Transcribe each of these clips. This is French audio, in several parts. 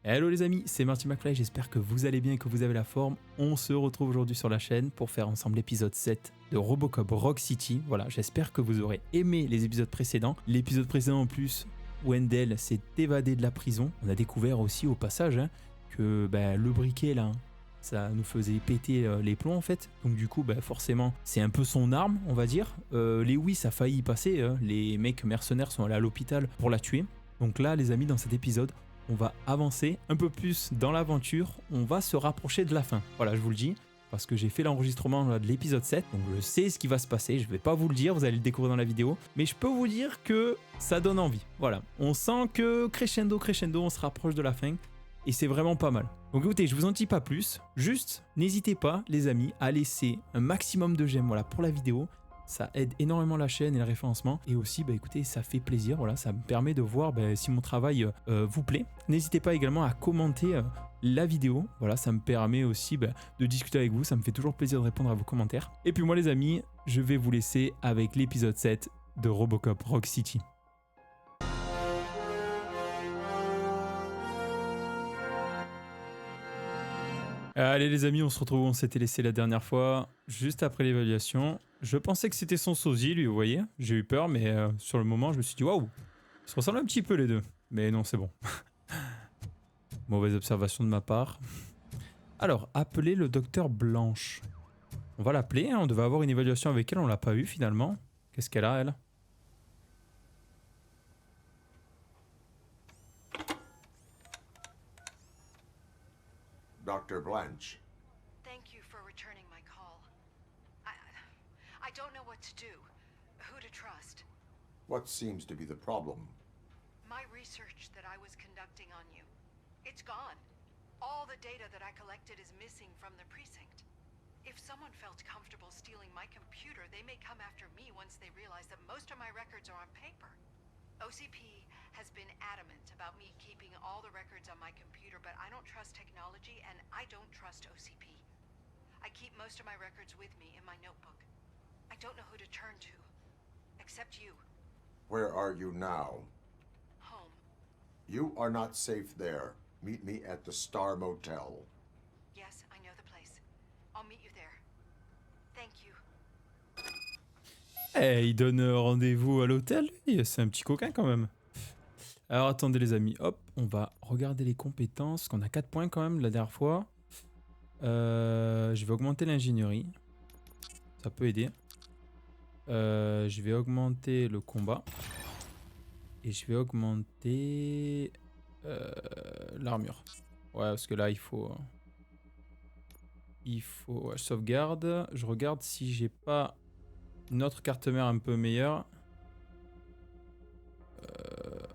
Hello les amis, c'est Martin McFly, j'espère que vous allez bien et que vous avez la forme. On se retrouve aujourd'hui sur la chaîne pour faire ensemble l'épisode 7 de Robocop Rock City. Voilà, j'espère que vous aurez aimé les épisodes précédents. L'épisode précédent en plus, Wendell s'est évadé de la prison. On a découvert aussi au passage que le briquet là, ça nous faisait péter les plombs en fait. Donc du coup, forcément, c'est un peu son arme, on va dire. Lewis a failli y passer, les mecs mercenaires sont allés à l'hôpital pour la tuer. Donc là, les amis, dans cet épisode, on va avancer un peu plus dans l'aventure, on va se rapprocher de la fin. Voilà, je vous le dis, parce que j'ai fait l'enregistrement de l'épisode 7, donc je sais ce qui va se passer, je vais pas vous le dire, vous allez le découvrir dans la vidéo, mais je peux vous dire que ça donne envie. Voilà, on sent que crescendo, on se rapproche de la fin, et c'est vraiment pas mal. Donc écoutez, je vous en dis pas plus, juste n'hésitez pas les amis à laisser un maximum de j'aime pour la vidéo. Ça aide énormément la chaîne et le référencement. Et aussi, écoutez, ça fait plaisir. Voilà, ça me permet de voir si mon travail vous plaît. N'hésitez pas également à commenter la vidéo. Voilà, ça me permet aussi de discuter avec vous. Ça me fait toujours plaisir de répondre à vos commentaires. Et puis moi, les amis, je vais vous laisser avec l'épisode 7 de Robocop Rock City. Allez les amis, on se retrouve où on s'était laissé la dernière fois, juste après l'évaluation. Je pensais que c'était son sosie, lui, vous voyez. J'ai eu peur, mais sur le moment, je me suis dit, waouh, ils se ressemblent un petit peu les deux. Mais non, c'est bon. Mauvaise observation de ma part. Alors, appeler le docteur Blanche. On va l'appeler, on devait avoir une évaluation avec elle, on l'a pas eu finalement. Qu'est-ce qu'elle a, elle ? Dr. Blanche. Thank you for returning my call. I don't know what to do. Who to trust. What seems to be the problem? My research that I was conducting on you. It's gone. All the data that I collected is missing from the precinct. If someone felt comfortable stealing my computer, they may come after me once they realize that most of my records are on paper. OCP has been adamant about me keeping all the records on my computer, but I don't trust technology and I don't trust OCP. I keep most of my records with me in my notebook. I don't know who to turn to, except you. Where are you now? Home. You are not safe there. Meet me at the Star Motel. Yes, I know the place. I'll meet you there. Thank you. Eh, il donne rendez-vous à l'hôtel, lui. C'est un petit coquin quand même. Alors attendez les amis, hop, on va regarder les compétences, qu'on a 4 points quand même la dernière fois. Je vais augmenter l'ingénierie, ça peut aider. Je vais augmenter le combat. Et je vais augmenter l'armure. Ouais, parce que là il faut... je sauvegarde, je regarde si j'ai pas une autre carte mère un peu meilleure.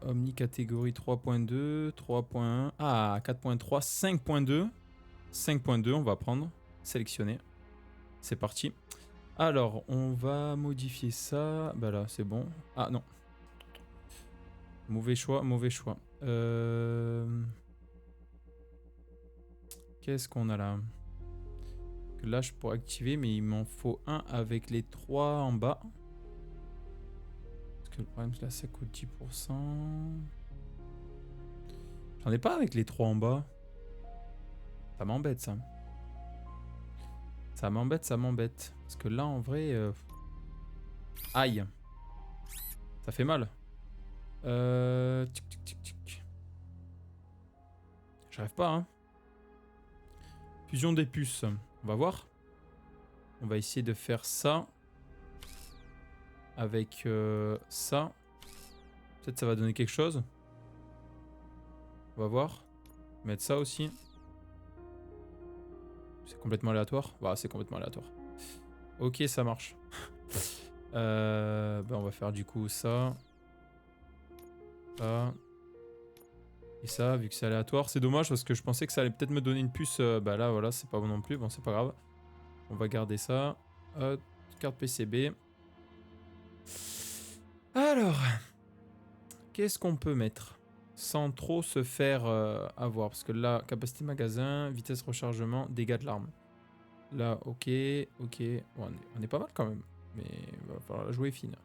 Omni catégorie 3.2, 3.1, ah 4.3, 5.2. 5.2, on va prendre, sélectionner. C'est parti. Alors, on va modifier ça. Là, c'est bon. Ah non. Mauvais choix, mauvais choix. Qu'est-ce qu'on a là? Là, je pourrais activer, mais il m'en faut un avec les 3 en bas. Le problème c'est que là ça coûte 10%. J'en ai pas avec les 3 en bas. Ça m'embête ça. Ça m'embête, ça m'embête. Parce que là en vrai... Aïe. Ça fait mal. Tic, tic, tic, tic. J'arrive pas hein. Fusion des puces. On va voir. On va essayer de faire ça. Avec ça. Peut-être ça va donner quelque chose. On va voir. Mettre ça aussi. C'est complètement aléatoire. Bah, c'est complètement aléatoire. Ok, ça marche. On va faire du coup ça. Ça. Et ça, vu que c'est aléatoire. C'est dommage parce que je pensais que ça allait peut-être me donner une puce. Là, voilà, c'est pas bon non plus. Bon, c'est pas grave. On va garder ça. Carte PCB. Alors, qu'est-ce qu'on peut mettre sans trop se faire avoir? Parce que là, capacité magasin, vitesse rechargement, dégâts de l'arme. Là, ok. Bon, on est pas mal quand même. Mais il va falloir la jouer fine.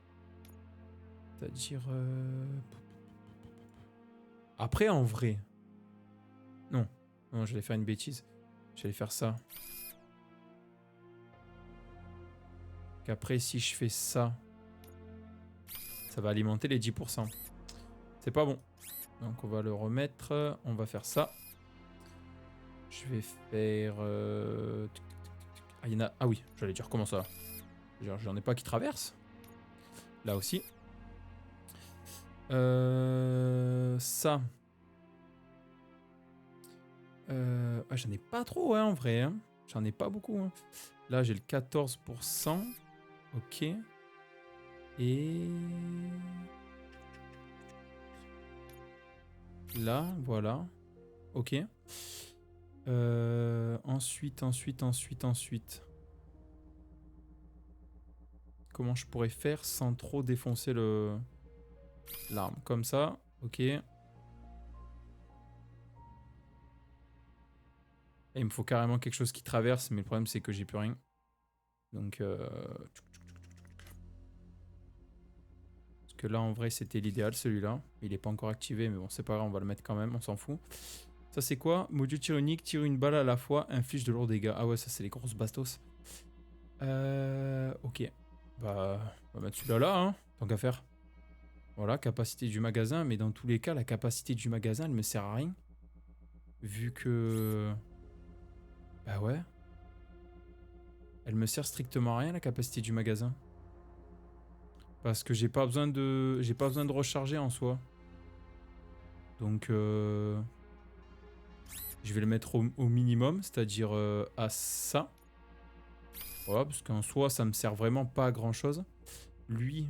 C'est-à-dire... Après, en vrai, Non. Non, j'allais faire une bêtise. J'allais faire ça. Qu'après, si je fais ça, ça va alimenter les 10%. C'est pas bon. Donc, on va le remettre. On va faire ça. Je vais faire... Ah, il y en a... Ah oui, j'allais dire comment ça. J'en ai pas qui traversent. Là aussi. Ça. Ah, j'en ai pas trop, hein, en vrai. Hein. J'en ai pas beaucoup. Hein. Là, j'ai le 14%. Ok. Et... Là, voilà. Ok. Ensuite. Comment je pourrais faire sans trop défoncer l'arme? Comme ça, ok. Et il me faut carrément quelque chose qui traverse, mais le problème c'est que j'ai plus rien. Donc... Parce que là en vrai c'était l'idéal celui-là. Il n'est pas encore activé, mais bon c'est pas grave, on va le mettre quand même, on s'en fout. Ça c'est quoi? Module tir unique, tire une balle à la fois, inflige de lourds dégâts. Ah ouais, ça c'est les grosses bastos. Ok. Bah, on va mettre celui-là là, hein, tant qu'à faire. Voilà, capacité du magasin, mais dans tous les cas, la capacité du magasin, elle me sert à rien. Vu que... Bah ouais. Elle me sert strictement à rien, la capacité du magasin. Parce que j'ai pas besoin de recharger en soi. Donc, je vais le mettre au minimum, c'est-à-dire à ça. Voilà, parce qu'en soi, ça me sert vraiment pas à grand-chose. Lui,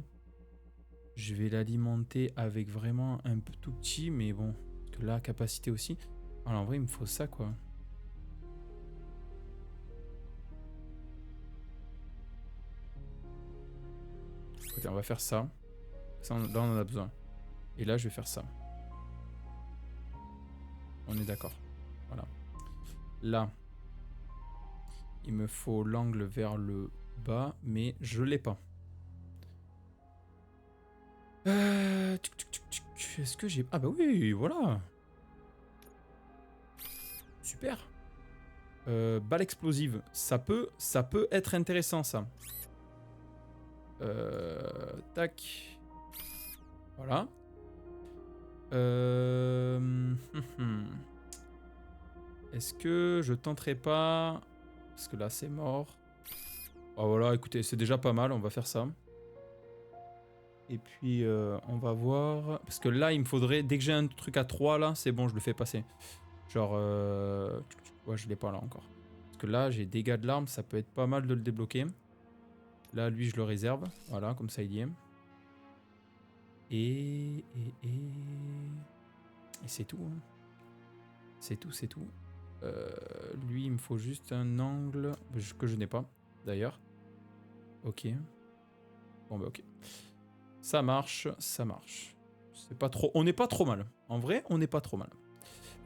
je vais l'alimenter avec vraiment un peu tout petit, mais bon, parce que là, capacité aussi. Alors, en vrai, il me faut ça, quoi. Écoutez, on va faire ça. Ça, là, on en a besoin. Et là, je vais faire ça. On est d'accord. Voilà. Là, il me faut l'angle vers le bas, mais je l'ai pas. Est-ce que j'ai... Ah bah oui, voilà. Super. Balle explosive. Ça peut être intéressant, ça. Tac. Voilà. Est-ce que je tenterai pas... Parce que là, c'est mort. Oh voilà, écoutez, c'est déjà pas mal. On va faire ça. Et puis, on va voir... Parce que là, il me faudrait... Dès que j'ai un truc à 3, là, c'est bon, je le fais passer. Genre... Ouais, je l'ai pas là encore. Parce que là, j'ai dégâts de l'arme. Ça peut être pas mal de le débloquer. Là, lui, je le réserve. Voilà, comme ça, il y est. Et c'est tout. Hein. C'est tout. Lui, il me faut juste un angle que je n'ai pas, d'ailleurs. Ok. Bon, bah, ok. Ça marche. C'est pas trop... On n'est pas trop mal. En vrai, on n'est pas trop mal.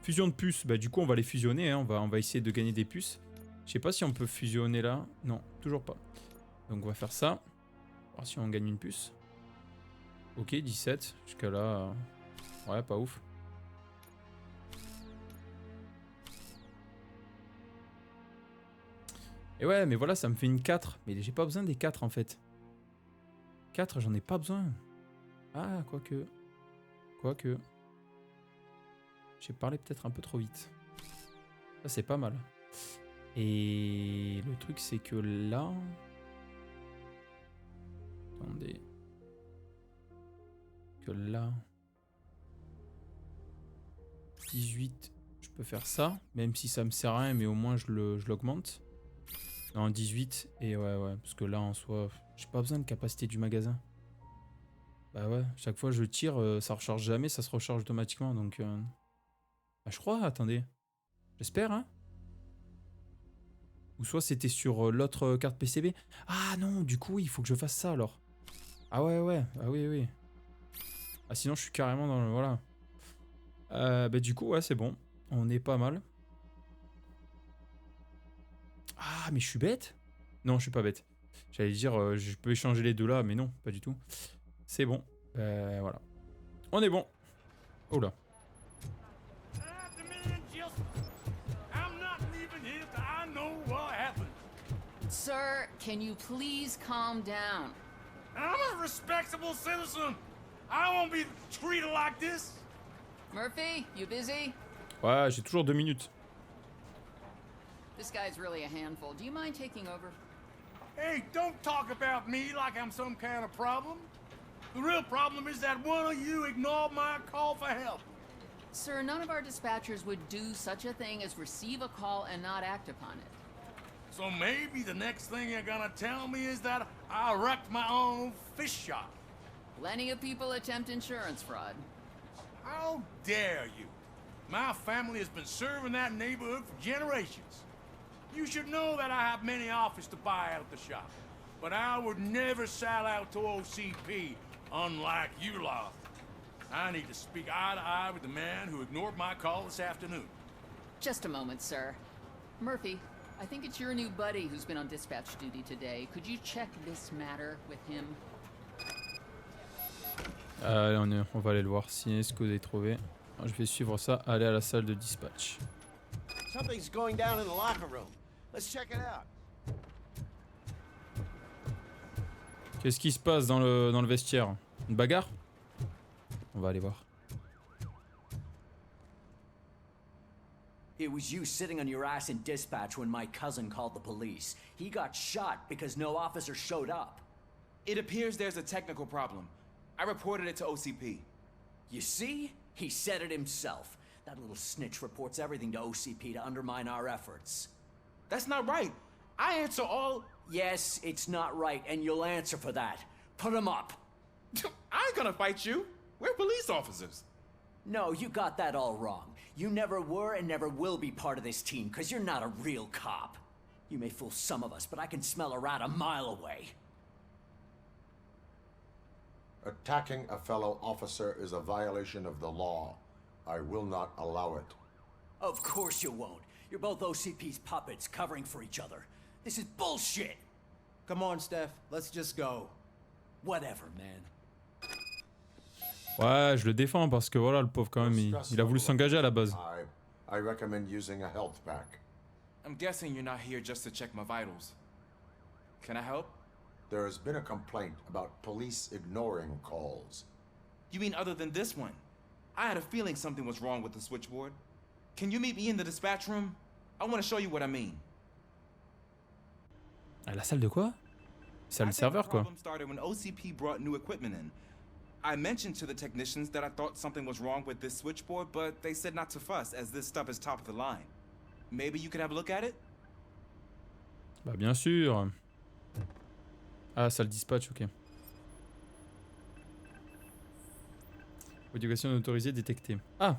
Fusion de puces. Bah, du coup, on va les fusionner. Hein. On va essayer de gagner des puces. Je sais pas si on peut fusionner là. Non, toujours pas. Donc, on va faire ça. Voir si on gagne une puce. Ok, 17. Jusqu'à là... Ouais, pas ouf. Et ouais, mais voilà, ça me fait une 4. Mais j'ai pas besoin des 4 en fait. 4, j'en ai pas besoin. Ah, quoique. J'ai parlé peut-être un peu trop vite. Ça, c'est pas mal. Et le truc, c'est que là... Attendez. Que là... 18, je peux faire ça. Même si ça me sert à rien, mais au moins je l'augmente. Non, 18. Et ouais. Parce que là, en soi, j'ai pas besoin de capacité du magasin. Bah ouais, chaque fois je tire, ça recharge jamais, ça se recharge automatiquement. Donc... Bah, je crois, attendez. J'espère, hein. Ou soit c'était sur l'autre carte PCB. Ah non, du coup, il faut que je fasse ça alors. Ah ouais. Ah oui. Ah sinon, je suis carrément dans le... Voilà. Bah du coup, ouais, c'est bon. On est pas mal. Ah, mais je suis bête? Non, je suis pas bête. J'allais dire, je peux échanger les deux là, mais non, pas du tout. C'est bon. Voilà. On est bon. Oh là. Sir, can you please calm down? I'm a respectable citizen. I won't be treated like this. Murphy, you busy? Ouais, j'ai toujours 2 minutes. This guy's really a handful. Do you mind taking over? Hey, don't talk about me like I'm some kind of problem. The real problem is that one of you ignored my call for help. Sir, none of our dispatchers would do such a thing as receive a call and not act upon it. So maybe the next thing you're gonna tell me is that I wrecked my own fish shop. Plenty of people attempt insurance fraud. How dare you? My family has been serving that neighborhood for generations. You should know that I have many offers to buy out the shop. But I would never sell out to OCP, unlike you lot. I need to speak eye to eye with the man who ignored my call this afternoon. Just a moment, sir. Murphy, I think it's your new buddy who's been on dispatch duty today. Could you check this matter with him? Allez, on va aller le voir. Si est-ce que vous avez trouvé. Je vais suivre ça. Aller à la salle de dispatch. Something's going down in the locker room. Let's check it out. Qu'est-ce qui se passe dans le vestiaire? Une bagarre? On va aller voir. It was you sitting on your ass in dispatch when my cousin called the police. He got shot because no officer showed up. It appears there's a technical problem. I reported it to OCP. You see? He said it himself. That little snitch reports everything to OCP to undermine our efforts. That's not right. I answer all... Yes, it's not right, and you'll answer for that. Put him up. I ain't gonna fight you. We're police officers. No, you got that all wrong. You never were and never will be part of this team, because you're not a real cop. You may fool some of us, but I can smell a rat a mile away. Attacking a fellow officer is a violation of the law. I will not allow it. Of course you won't. You're both OCP's puppets, covering for each other. This is bullshit! Come on, Steph. Let's just go. Whatever, man. Ouais, je le défends parce que voilà, le pauvre quand même, il a voulu s'engager à la base. I recommend using a health pack. I'm guessing you're not here just to check my vitals. Can I help? There has been a complaint about police ignoring calls. You mean other than this one? I had a feeling something was wrong with the switchboard. Can you meet me in the dispatch room? I want to show you what I mean. À la salle de quoi? Salle de serveur quoi. The problem started when OCP brought new equipment in. I mentioned to the technicians that I thought something was wrong with this switchboard, but they said not to fuss, as this stuff is top of the line. Maybe you could have a look at it? Bah bien sûr. Ah, salle dispatch, ok. Modification autorisée détectée. Ah!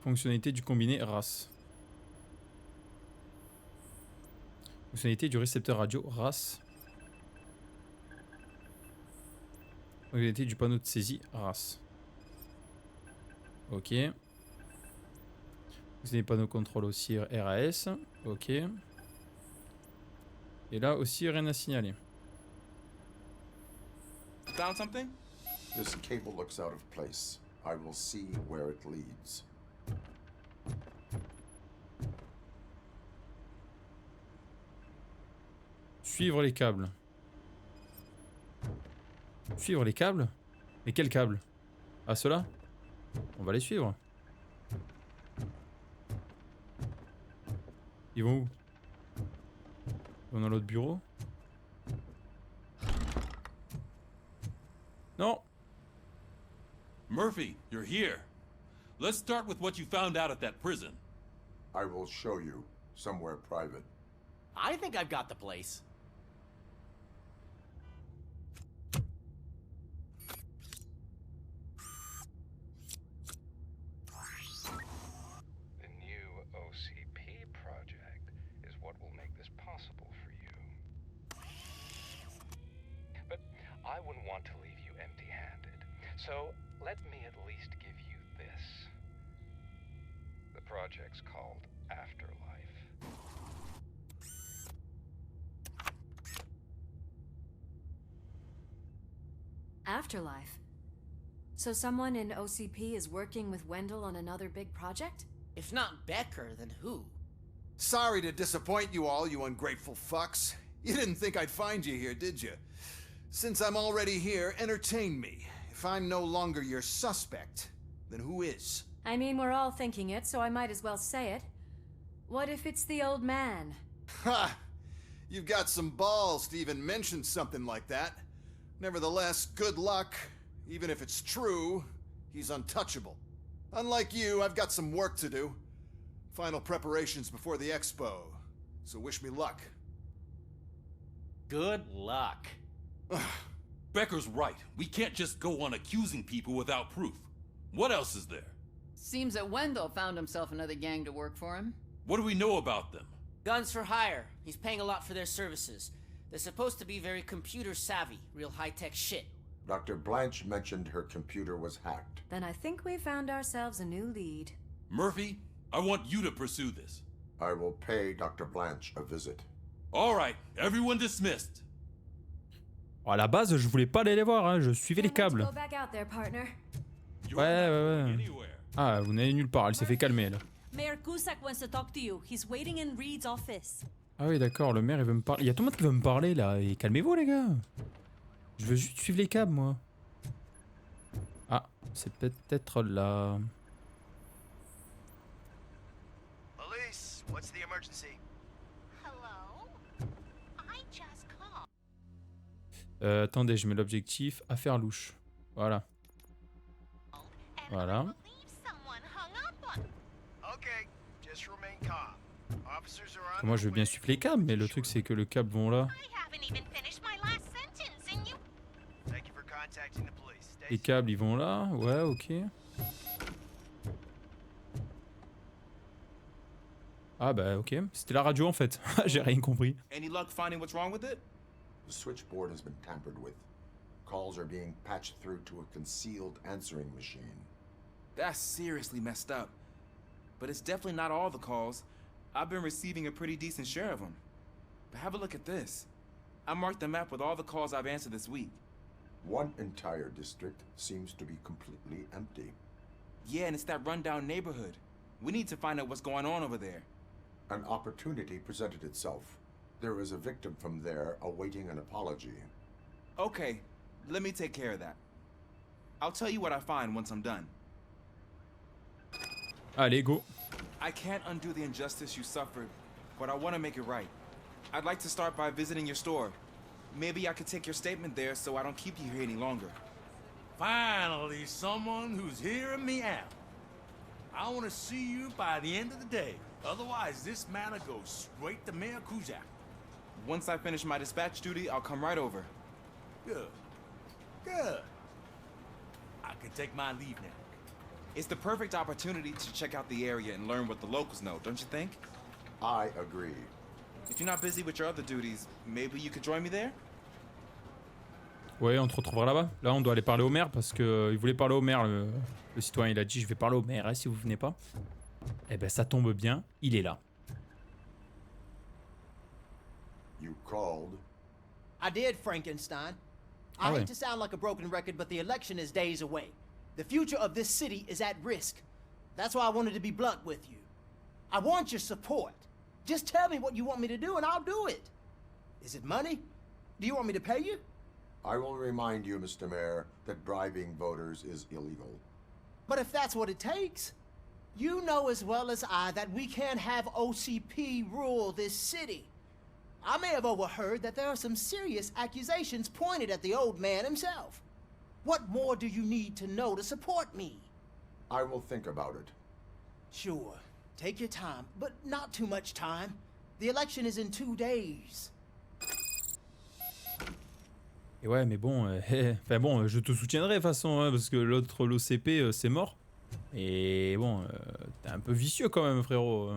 Fonctionnalité du combiné RAS. Fonctionnalité du récepteur radio RAS. Fonctionnalité du panneau de saisie RAS. Ok. Fonctionnalité panneau contrôle aussi RAS. Ok. Et là aussi rien à signaler. Found something? This cable looks out of place. I will see where it leads. Suivre les câbles. Suivre les câbles? Mais quels câbles? Ah, ceux-là? On va les suivre. Ils vont où? Ils vont dans l'autre bureau? Non! Murphy, you're here. Let's start with what you found out at that prison. I will show you somewhere private. I think I've got the place. The new OCP project is what will make this possible for you. But I wouldn't want to leave you empty-handed, so let me at least give you this. The project's called Afterlife. Afterlife? So someone in OCP is working with Wendell on another big project? If not Becker, then who? Sorry to disappoint you all, you ungrateful fucks. You didn't think I'd find you here, did you? Since I'm already here, entertain me. If I'm no longer your suspect, then who is? I mean, we're all thinking it, so I might as well say it. What if it's the old man? Ha! You've got some balls to even mention something like that. Nevertheless, good luck. Even if it's true, he's untouchable. Unlike you, I've got some work to do. Final preparations before the expo. So wish me luck. Good luck. Becker's right. We can't just go on accusing people without proof. What else is there? Seems that Wendell found himself another gang to work for him. What do we know about them? Guns for hire. He's paying a lot for their services. They're supposed to be very computer savvy, real high-tech shit. Dr. Blanche mentioned her computer was hacked. Then I think we found ourselves a new lead. Murphy, I want you to pursue this. I will pay Dr. Blanche a visit. All right, everyone dismissed. À la base, je voulais pas aller les voir, hein, je suivais les câbles. Go back out there, partner. Ouais. Ah, vous n'allez nulle part, elle s'est fait calmer là. Mayor Cusack wants to talk to you. He's waiting in Reed's office. Ah oui, d'accord, le maire il veut me parler. Il y a tout le monde qui veut me parler là. Et calmez-vous les gars. Je veux juste suivre les câbles moi. Ah, c'est peut-être là. Police, what's the emergency? Hello? I just called. Attendez, je mets l'objectif. Affaire louche. Voilà. Voilà. Moi je veux bien suivre les câbles, mais le truc c'est que le câble vont là. Les câbles ils vont là, ouais ok. Ah bah ok, c'était la radio en fait, j'ai rien compris. Any luck finding what's wrong with it? The switchboard has been tampered with. Calls are being patched through to a concealed answering machine. That's seriously messed up. But it's definitely not all the calls. I've been receiving a pretty decent share of them. But have a look at this. I marked the map with all the calls I've answered this week. One entire district seems to be completely empty. Yeah, and it's that rundown neighborhood. We need to find out what's going on over there. An opportunity presented itself. There is a victim from there awaiting an apology. Okay, let me take care of that. I'll tell you what I find once I'm done. Allez, go. I can't undo the injustice you suffered, but I want to make it right. I'd like to start by visiting your store. Maybe I could take your statement there so I don't keep you here any longer. Finally, someone who's hearing me out. I want to see you by the end of the day. Otherwise, this matter goes straight to Mayor Cusack. Once I finish my dispatch duty, I'll come right over. Good. Good. I can take my leave now. It's the perfect opportunity to check out the area and learn what the locals know, don't you think? I agree. If you're not busy with your other duties, maybe you could join me there? Ouais, on te retrouvera là-bas. Là, on doit aller parler au maire parce que il voulait parler au maire. Le citoyen, il a dit je vais parler au maire hein, si vous venez pas. Eh ben, ça tombe bien, il est là. You called? I did, Frankenstein. I hate to sound like a broken record, but the election is days away. The future of this city is at risk. That's why I wanted to be blunt with you. I want your support. Just tell me what you want me to do and I'll do it. Is it money? Do you want me to pay you? I will remind you, Mr. Mayor, that bribing voters is illegal. But if that's what it takes, you know as well as I that we can't have OCP rule this city. I may have overheard that there are some serious accusations pointed at the old man himself. What more do you need to know to support me? I will think about it. Sure. Take your time, but not too much time. The election is in 2 days. Et ouais, mais bon, enfin bon, je te soutiendrai de toute façon, hein, parce que l'autre, l'OCP, c'est mort. Et bon, t'es un peu vicieux quand même, frérot.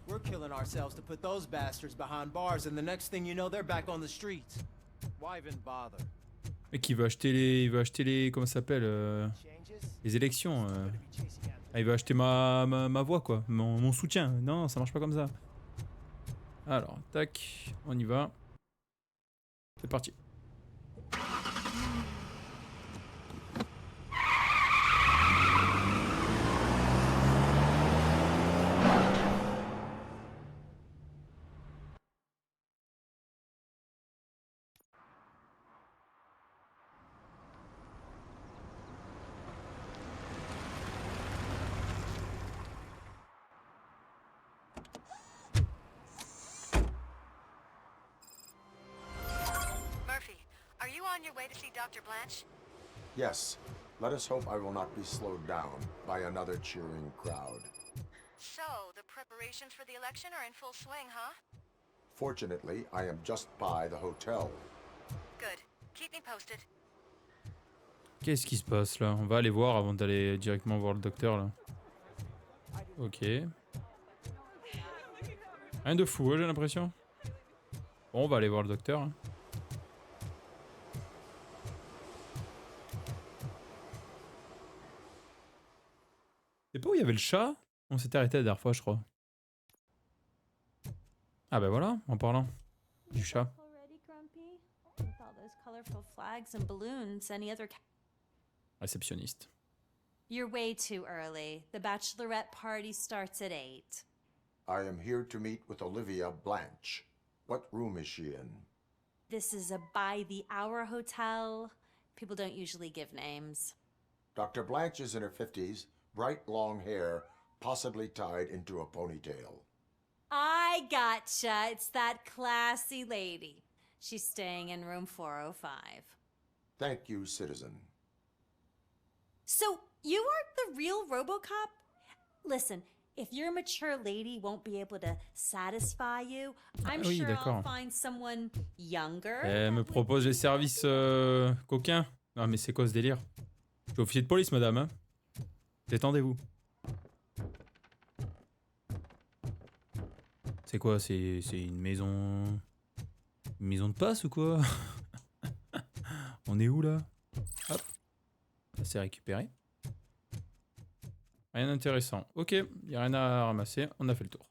We're killing ourselves to put those bastards behind bars, and the next thing you know, they're back on the streets. Why even bother? Mec, il veut acheter les, comment ça s'appelle, les élections. Ah, il veut acheter ma voix, quoi, mon soutien. Non, ça marche pas comme ça. Alors, tac, on y va. C'est parti. way to see Dr. Blanche? Yes. Let us hope I will not be slowed down by another cheering crowd. So, the preparations for the election are in full swing, huh? Fortunately, I am just by the hotel. Good. Keep me posted. Qu'est-ce qui se passe là? On va aller voir avant d'aller directement voir le docteur là. Ok. Rien de fou, hein, j'ai l'impression. Bon, on va aller voir le docteur. Hein. C'est pas où il y avait le chat? On s'était arrêté la dernière fois, je crois. Ah bah voilà, en parlant du chat. Réceptionniste. You're way too early. The bachelorette party starts at 8. I am here to meet with Olivia Blanche. What room is she in? This is a by-the-hour hotel. People don't usually give names. Dr. Blanche is in her 50s, bright long hair, possibly tied into a ponytail. I gotcha. It's that classy lady. She's staying in room 405. Thank you, citizen. So, you are the real Robocop? Listen, if your mature lady won't be able to satisfy you, I'm sure I'll find someone younger. Elle me propose les services coquins. Non mais c'est quoi ce délire? Je suis officier de police, madame. Hein. Détendez-vous. C'est quoi? C'est une maison... Une maison de passe ou quoi? On est où là? Hop. Ça c'est récupéré. Rien d'intéressant. Ok, il n'y a rien à ramasser. On a fait le tour.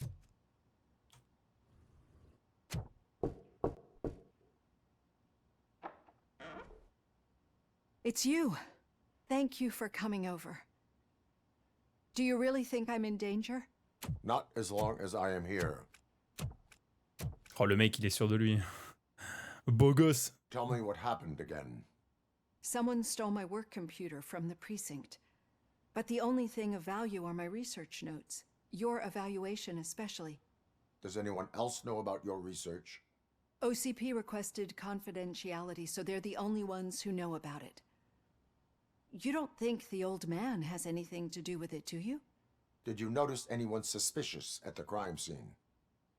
It's you. Thank you for coming over. Do you really think I'm in danger? Not as long as I am here. Oh, le mec, il est sûr de lui. Beau gosse. Tell me what happened again. Someone stole my work computer from the precinct. But the only thing of value are my research notes. Your evaluation especially. Does anyone else know about your research? OCP requested confidentiality, so they're the only ones who know about it. You don't think the old man has anything to do with it, do you? Did you notice anyone suspicious at the crime scene?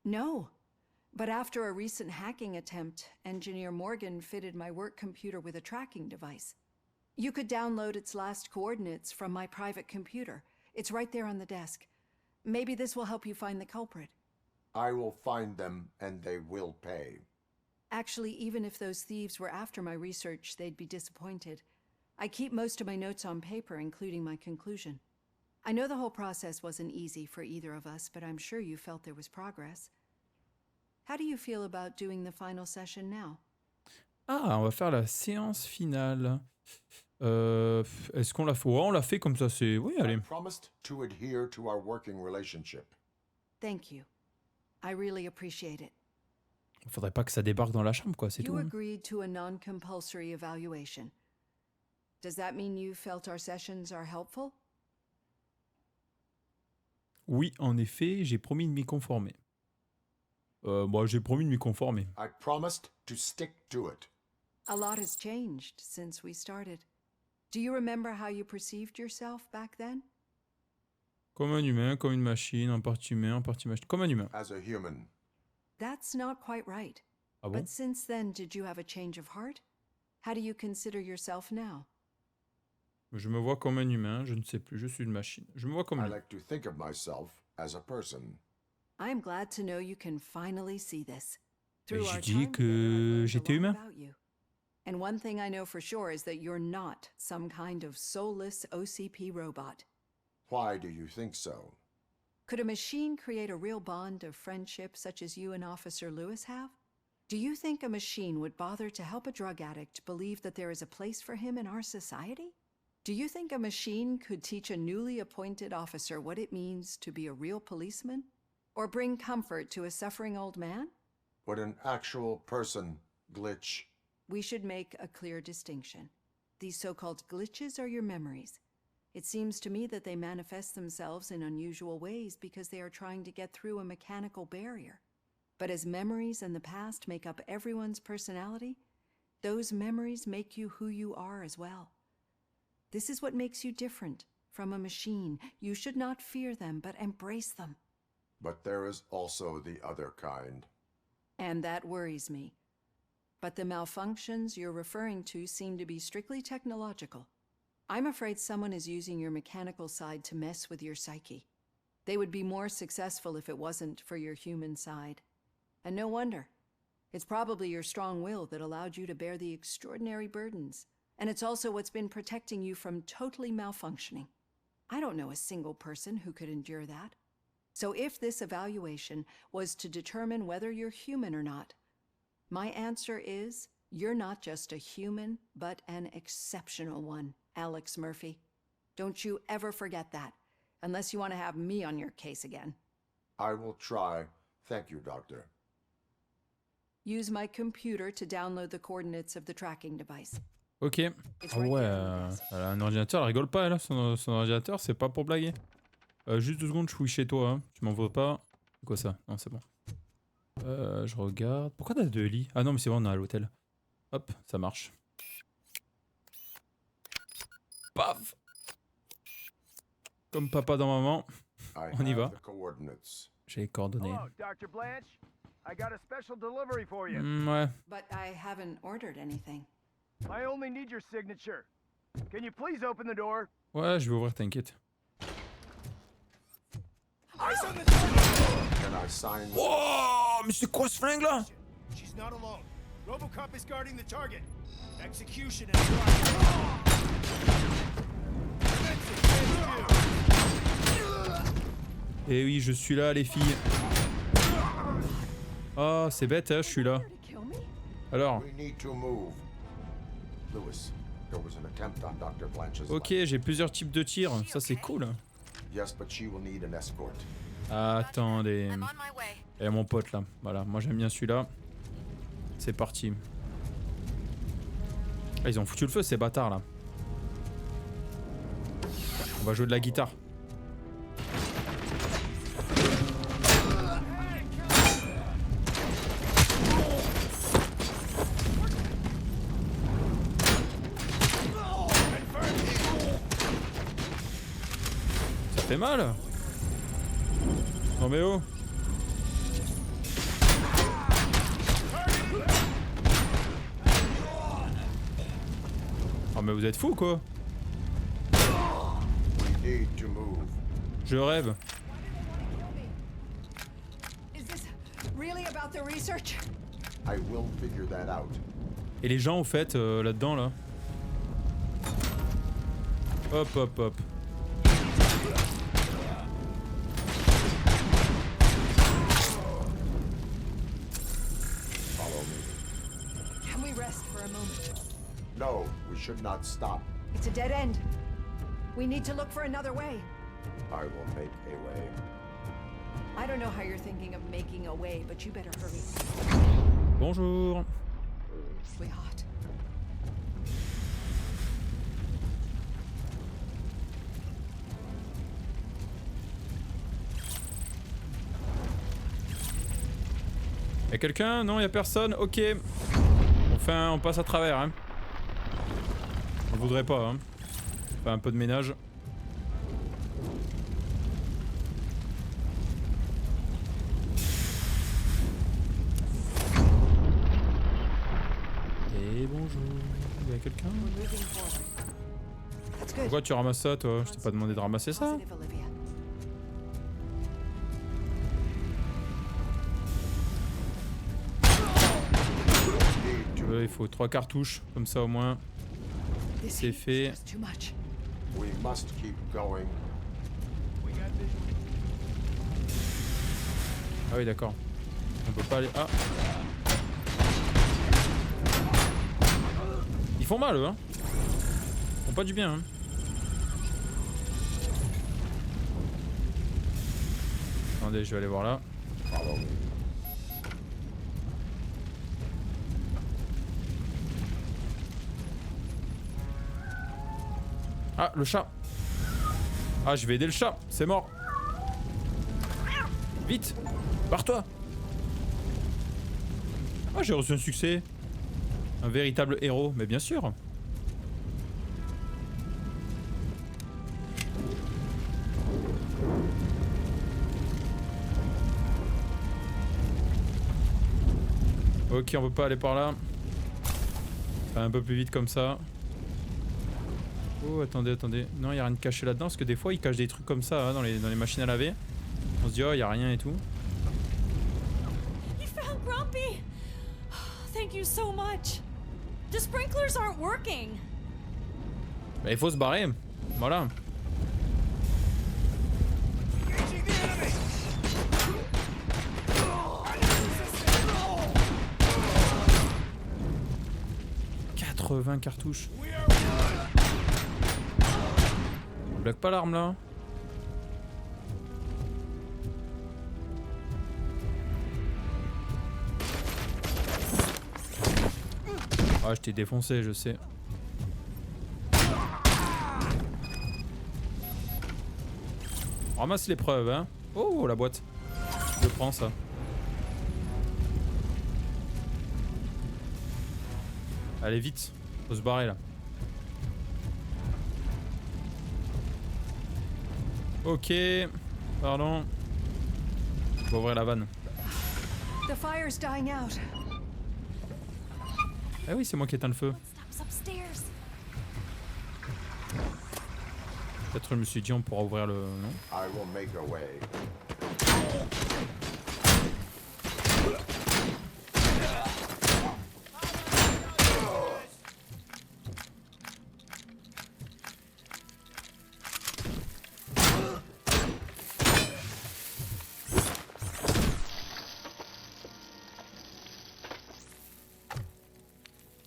No. But after a recent hacking attempt, Engineer Morgan fitted my work computer with a tracking device. You could download its last coordinates from my private computer. It's right there on the desk. Maybe this will help you find the culprit. I will find them, and they will pay. Actually, even if those thieves were after my research, they'd be disappointed. I keep most of my notes on paper, including my conclusion. I know the whole process wasn't easy for either of us, but I'm sure you felt there was progress. How do you feel about doing the final session now? Ah, on va faire la séance finale. Est-ce qu'on l'a fait? Ouais, on l'a fait comme ça, c'est... Oui, allez. I promised to adhere to our working relationship. Thank you. I really appreciate it. Faudrait pas que ça débarque dans la chambre, quoi, c'est tout. You Hein. agreed to a non-compulsory evaluation. Does that mean you felt our sessions are helpful? Oui, en effet, j'ai promis de m'y conformer. Moi, j'ai promis de m'y conformer. I promised to stick to it. A lot has changed since we started. Do you remember how you perceived yourself back then? Comme un humain, comme une machine, en partie humain, en partie machine. Comme un humain. As a human. That's not quite right. Ah bon? But since then, did you have a change of heart? How do you consider yourself now? Je me vois comme un humain, je ne sais plus, je suis une machine. Je me vois comme I un like to think of myself as a person. I am glad to know you can finally see this. Mais Through j'ai our dit time que together, I've learned j'étais a lot humain. about you. And one thing I know for sure is that you're not some kind of soulless OCP robot. Why do you think so? Could a machine create a real bond of friendship such as you and Officer Lewis have? Do you think a machine would bother to help a drug addict believe that there is a place for him in our society? Do you think a machine could teach a newly appointed officer what it means to be a real policeman? Or bring comfort to a suffering old man? Would an actual person glitch? We should make a clear distinction. These so-called glitches are your memories. It seems to me that they manifest themselves in unusual ways because they are trying to get through a mechanical barrier. But as memories and the past make up everyone's personality, those memories make you who you are as well. This is what makes you different from a machine. You should not fear them, but embrace them. But there is also the other kind. And that worries me. But the malfunctions you're referring to seem to be strictly technological. I'm afraid someone is using your mechanical side to mess with your psyche. They would be more successful if it wasn't for your human side. And no wonder. It's probably your strong will that allowed you to bear the extraordinary burdens. And it's also what's been protecting you from totally malfunctioning. I don't know a single person who could endure that. So if this evaluation was to determine whether you're human or not, my answer is you're not just a human, but an exceptional one, Alex Murphy. Don't you ever forget that, unless you want to have me on your case again. I will try. Thank you, Doctor. Use my computer to download the coordinates of the tracking device. Ok. Ah ouais, elle a un ordinateur, elle rigole pas, elle, son ordinateur, c'est pas pour blaguer. Juste 2 secondes, je fouille chez toi, hein. Tu m'en veux pas. C'est quoi ça? Non, c'est bon. Je regarde. Pourquoi t'as 2 lits? Ah non, mais c'est bon, on est à l'hôtel. Hop, ça marche. Paf! Comme papa dans maman. On y va. J'ai les coordonnées. Ouais. But I haven't ordered anything. I only need your signature. Can you please open the door? Ouais, je vais ouvrir, t'inquiète. Wow, mais c'est quoi ce flingue là? She's not alone. Robocop is guarding the target. Execution Eh oui, je suis là, les filles. Oh, c'est bête, hein, je suis là. Alors. Ok, j'ai plusieurs types de tirs, ça c'est cool. Attendez. Et mon pote là, voilà, moi j'aime bien celui-là. C'est parti. Ah, ils ont foutu le feu ces bâtards là. On va jouer de la guitare. Ça fait mal. Non mais oh. Oh mais vous êtes fous quoi. Je rêve. Et les gens au fait là-dedans là. Hop hop hop. Can we rest for a moment? No, we should not stop. It's a dead end. We need to look for another way. I will make a way. I don't know how you're thinking of making a way, but you better hurry. Bonjour. Sweetheart. Y'a quelqu'un? Non, y'a personne? Ok. Enfin, on passe à travers, hein. On voudrait pas, hein. Faire un peu de ménage. Et bonjour. Y'a quelqu'un? Pourquoi tu ramasses ça, toi? Je t'ai pas demandé de ramasser ça? Il faut 3 cartouches, comme ça au moins. C'est fait. Ah oui d'accord. On peut pas aller... Ah. Ils font mal eux hein. Ils font pas du bien hein. Attendez, je vais aller voir là. Ah, le chat. Ah, je vais aider le chat. C'est mort. Vite. Barre-toi. Ah, j'ai reçu un succès. Un véritable héros, mais bien sûr. Ok, on peut pas aller par là. Enfin, un peu plus vite comme ça. Oh, attendez, attendez. Non, il y a rien de caché là-dedans, parce que des fois, ils cachent des trucs comme ça hein, dans les machines à laver. On se dit, oh, il y a rien et tout. You found Grumpy! Thank you so much. The sprinklers aren't working. Bah, il faut se barrer. Voilà. « 80 cartouches. On bloque pas l'arme là. Ah, je t'ai défoncé, je sais. On ramasse les preuves, hein. Oh, la boîte. Je prends ça. Allez, vite. Faut se barrer là. Ok. Pardon. Faut ouvrir la vanne. The fire's dying out. Ah oui, c'est moi qui éteins le feu. Peut-être je me suis dit on pourra ouvrir le... Non. I will make a way.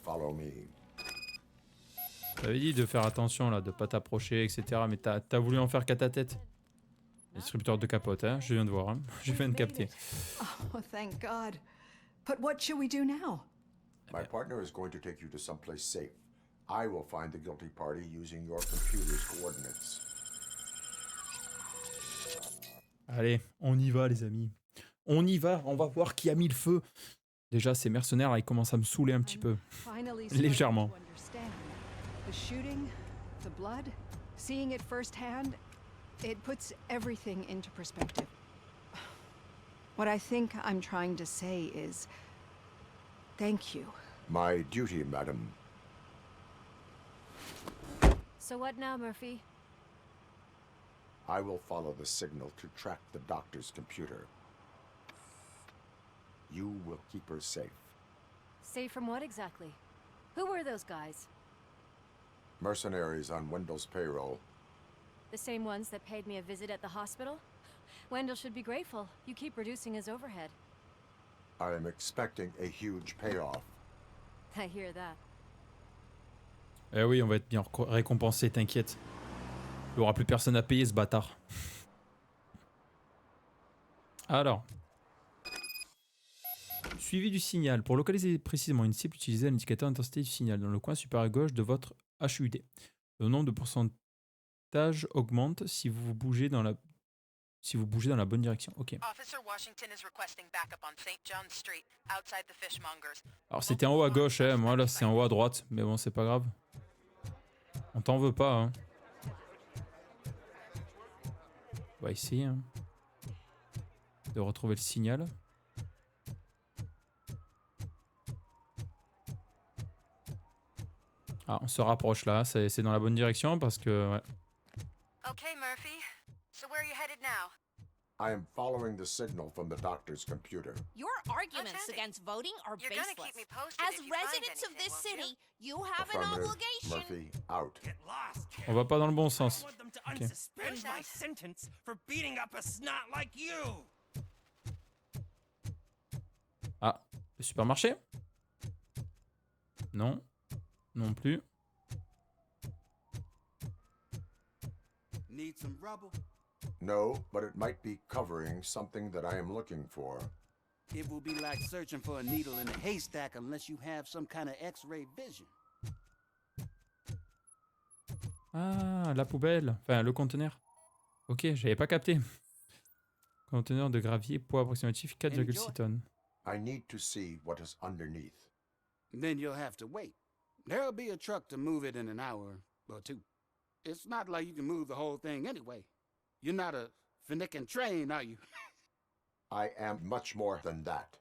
Follow me. T'avais dit de faire attention là, de pas t'approcher, etc. Mais t'as voulu en faire qu'à ta tête. Distributeur de capote, hein. Je viens de voir, hein. Je viens de capter. Oh, thank God. But what should we do now? My partner is going to take you to someplace safe. I will find the guilty party using your computer's coordinates. Allez, on y va les amis. On y va, on va voir qui a mis le feu. Déjà, ces mercenaires, là, ils commencent à me saouler un petit peu. Légèrement. The shooting, the blood, seeing it firsthand, it puts everything into perspective. What I think I'm trying to say is, thank you. My duty, madam. So what now, Murphy? I will follow the signal to track the doctor's computer. You will keep her safe. Safe from what exactly? Who were those guys? Mercenaries on Wendell's payroll. The same ones that paid me a visit at the hospital? Wendell should be grateful. You keep reducing his overhead. I am expecting a huge payoff. I hear that. Eh oui, on va être bien récompensé, t'inquiète. Il n'y aura plus personne à payer ce bâtard. Alors. Suivi du signal. Pour localiser précisément une cible, utilisez l'indicateur d'intensité du signal dans le coin supérieur gauche de votre HUD. Le nombre de pourcentage augmente si vous bougez dans la bonne direction. Ok. Alors c'était en haut à gauche, hein. Moi là c'est en haut à droite, mais bon c'est pas grave. On t'en veut pas, hein. On va essayer hein, de retrouver le signal. Ah, on se rapproche là, c'est dans la bonne direction parce que ouais. Okay, Murphy. So where are you headed now? I am following the signal from the doctor's computer. Your arguments against voting are baseless. As residents of this city, you have an obligation. Murphy, out. Get lost. On va pas dans le bon sens. I want them to Okay. unsuspend my sentence for beating up a snot like you. Ah, le supermarché? Non. Non plus. Need some rubble? No, but it might be covering something that I am looking for. It will be like searching for a needle in a haystack unless you have some kind of X-ray vision. Ah, la poubelle. Enfin, le conteneur. Ok, j'avais pas capté. Conteneur de gravier, poids approximatif 4,6 tonnes. I need to see what is underneath. then you'll have to wait. There'll be a truck to move it in an hour or two. It's not like you can move the whole thing anyway. You're not a finicking train, are you? I am much more than that.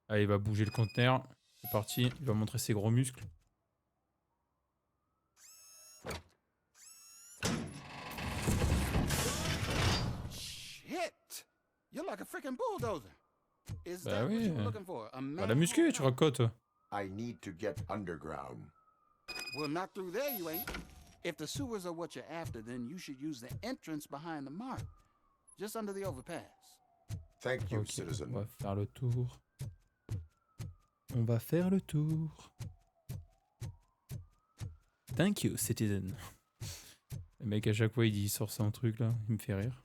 Allez, il va bouger le conteneur. C'est parti. Il va montrer ses gros muscles. Shit! You're like a freaking bulldozer. Is Bah that what oui. you were looking for? A Bah, la muscu, tu racotes. I need to get underground. Well, not through there, you ain't. If the sewers are what you're after, then you should use the entrance behind the mark. Just under the overpass. Thank you, Ok, citizen. on va faire le tour. On va faire le tour. Thank you, citizen. Le mec, à chaque fois, il sort son truc là. Il me fait rire.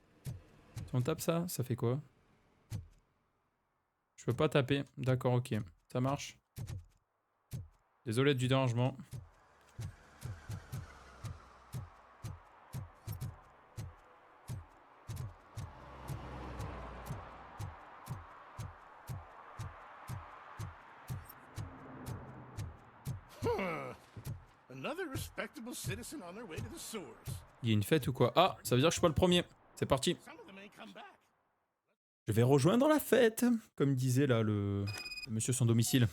Si on tape ça, ça fait quoi? Je peux pas taper. D'accord, ok. Ça marche. Désolé du dérangement. Another respectable citizen on their way to the sewers. Il y a une fête ou quoi? Ah, ça veut dire que je suis pas le premier. C'est parti. Je vais rejoindre la fête, comme disait là le monsieur sans domicile.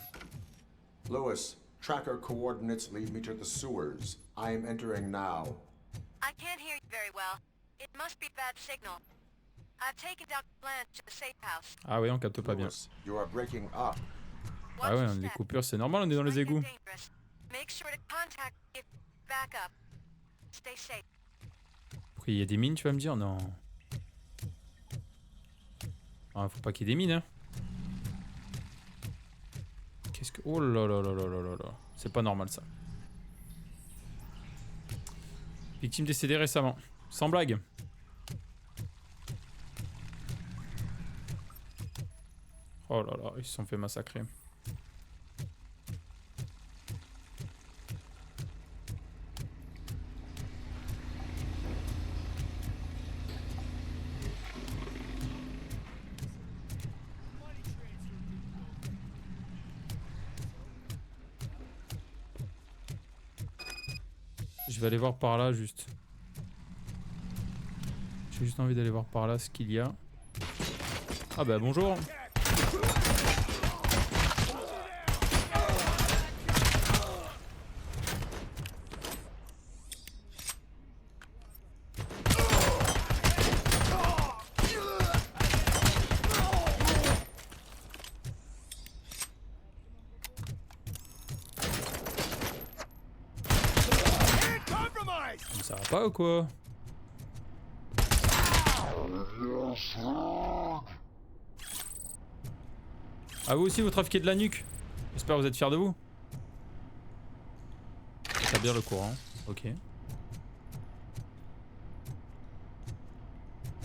Lewis, tracker coordinates lead me to the sewers. I am entering now. I can't hear you very well. It must be bad signal. I've taken Dr. Blanche to the safe house. Ah oui, on capte pas bien. Lewis, you are breaking up. Ah ouais, les coupures, c'est normal, on est dans les égouts. Make sure to contact if back up. Stay safe. Pourquoi il y a des mines, tu vas me dire? Non. Ah, faut pas qu'il y ait des mines, hein. Qu'est-ce que... Oh là là là là là là là. C'est pas normal, ça. Victime décédée récemment. Sans blague. Oh là là, ils se sont fait massacrer. Je vais aller voir par là juste. J'ai juste envie d'aller voir par là ce qu'il y a. Ah bah bonjour. Ça va pas ou quoi? Ah vous aussi vous trafiquez de la nuque? J'espère que vous êtes fiers de vous. T'as bien le courant, ok. Y'a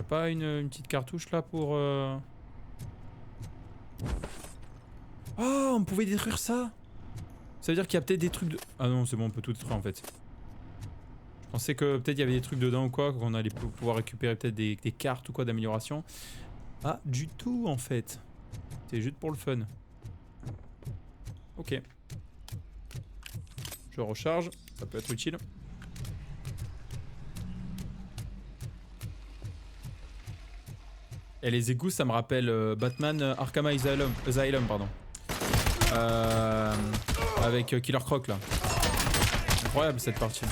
pas une petite cartouche là pour... Oh, on pouvait détruire ça? Ça veut dire qu'il y a peut-être des trucs de... Ah non c'est bon, on peut tout détruire en fait. Je pensais que peut-être il y avait des trucs dedans ou quoi, qu'on allait pouvoir récupérer peut-être des cartes ou quoi d'amélioration. Ah, du tout en fait. C'est juste pour le fun. Ok. Je recharge, ça peut être utile. Et les égouts, ça me rappelle Batman Arkham Asylum, pardon. Avec Killer Croc là. Incroyable cette partie.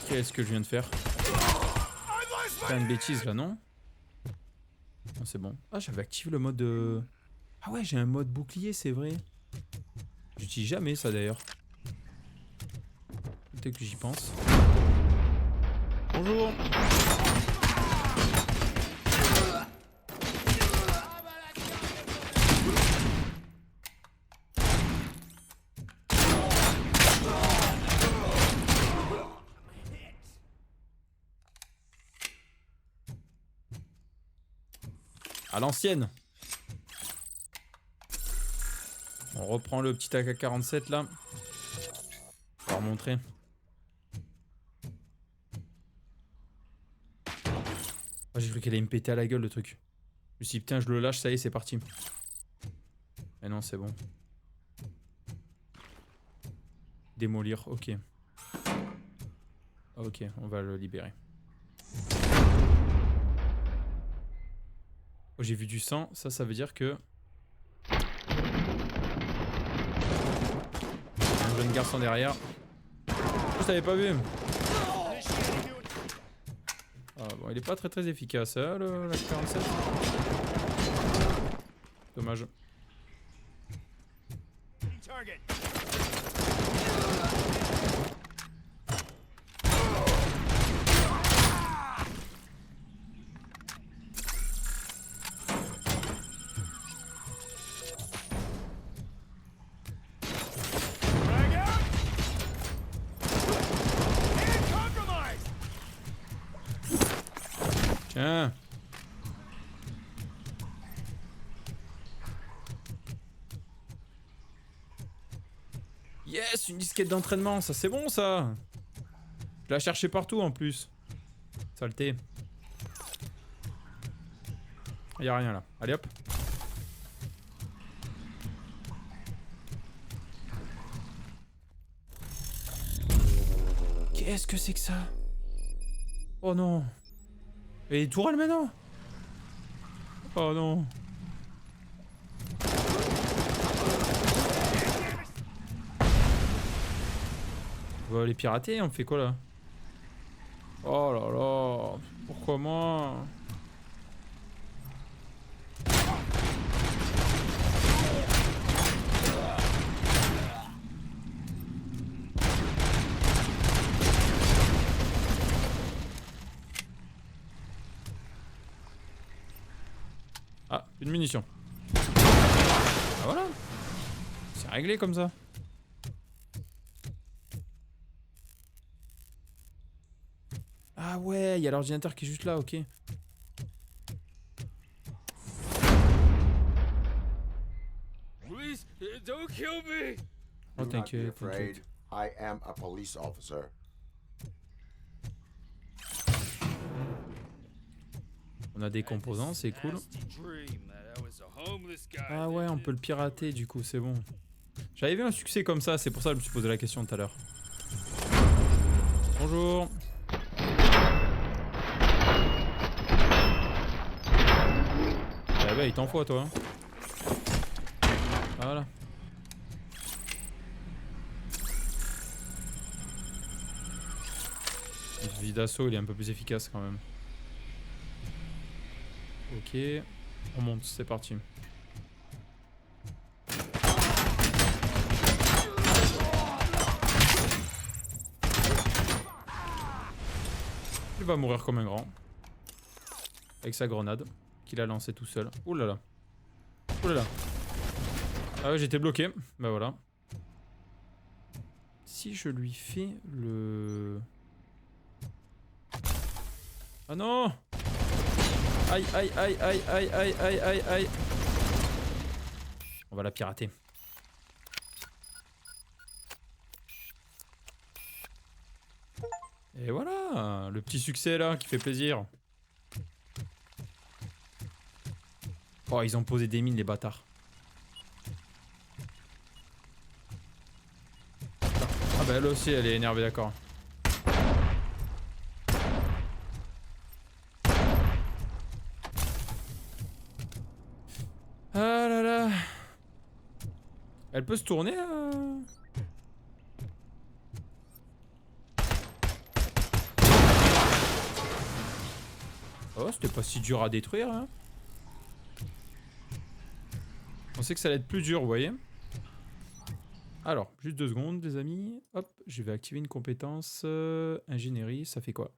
Qu'est-ce que je viens de faire? Faire une bêtise là, non? Non, c'est bon. Ah, j'avais activé le mode... Ah ouais, j'ai un mode bouclier, c'est vrai. J'utilise jamais ça d'ailleurs. Dès que j'y pense. Bonjour. À l'ancienne. On reprend le petit AK-47 là. On va remontrer. Oh, j'ai cru qu'elle allait me péter à la gueule le truc. Je me suis dit putain je le lâche, ça y est c'est parti. Mais non c'est bon. Démolir, ok. Ok, on va le libérer. Oh, j'ai vu du sang, ça veut dire que... Un jeune garçon derrière. Je t'avais pas vu. Ah bon, il est pas très efficace, hein, le 47. Dommage. Tiens. Yes, une disquette d'entraînement, ça c'est bon ça. Je l'ai cherché partout en plus. Saleté. Y'a rien là. Allez hop. Qu'est-ce que c'est que ça? Oh non. Et les tourelles maintenant? Oh non. On va les pirater, on fait quoi là? Oh là là. Pourquoi moi? Ah, une munition. Ah voilà. C'est réglé comme ça. Ah ouais, il y a l'ordinateur qui est juste là, ok. Please, don't kill me. Oh t'inquiète, t'inquiète. I am a police officer. On a des composants, c'est cool. Ah ouais, on peut le pirater du coup, c'est bon. J'avais vu un succès comme ça, c'est pour ça que je me suis posé la question tout à l'heure. Bonjour. Ah bah il t'envoie toi. Hein. Voilà. Le fusil d'assaut il est un peu plus efficace quand même. Ok, on monte, c'est parti. Il va mourir comme un grand. Avec sa grenade, qu'il a lancée tout seul. Ouh là là. Ouh là là. Ah ouais, j'étais bloqué. Bah voilà. Si je lui fais le... Ah non! Aïe aïe aïe aïe aïe aïe aïe aïe aïe. On va la pirater. Et voilà, le petit succès là qui fait plaisir. Oh, ils ont posé des mines les bâtards. Ah bah elle aussi elle est énervée, d'accord. Ah là là. Elle peut se tourner Oh, c'était pas si dur à détruire hein. On sait que ça allait être plus dur, vous voyez. Alors, juste 2 secondes les amis. Hop, je vais activer une compétence ingénierie, ça fait quoi?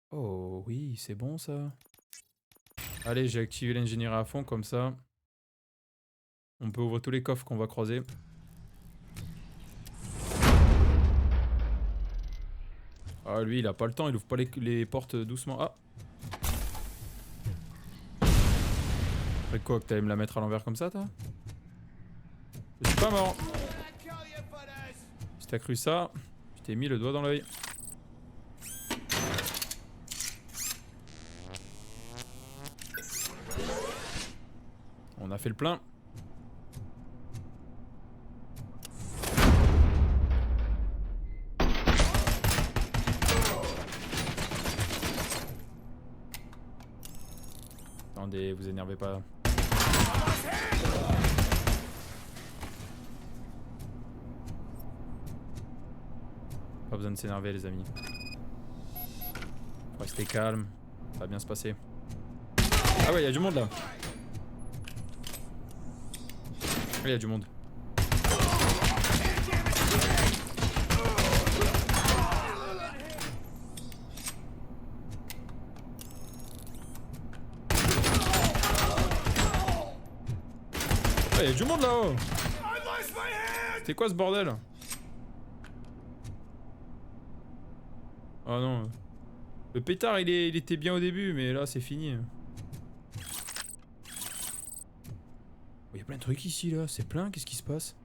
Oh oui, c'est bon ça. Allez, j'ai activé l'ingénierie à fond, comme ça. On peut ouvrir tous les coffres qu'on va croiser. Ah, lui, il a pas le temps, il ouvre pas les portes doucement. Ah! Après quoi, que t'allais me la mettre à l'envers comme ça, toi? Je suis pas mort! Si t'as cru ça, je t'ai mis le doigt dans l'œil. a fait le plein. Attendez, vous énervez pas. Pas besoin de s'énerver les amis. Faut rester calme, ça va bien se passer. Ah ouais, il y a du monde là. Il y a du monde. Il y a du monde là-haut. C'était quoi ce bordel? Oh non. Le pétard il était bien au début mais là c'est fini. Il y a plein de trucs ici là, c'est plein, qu'est-ce qui se passe?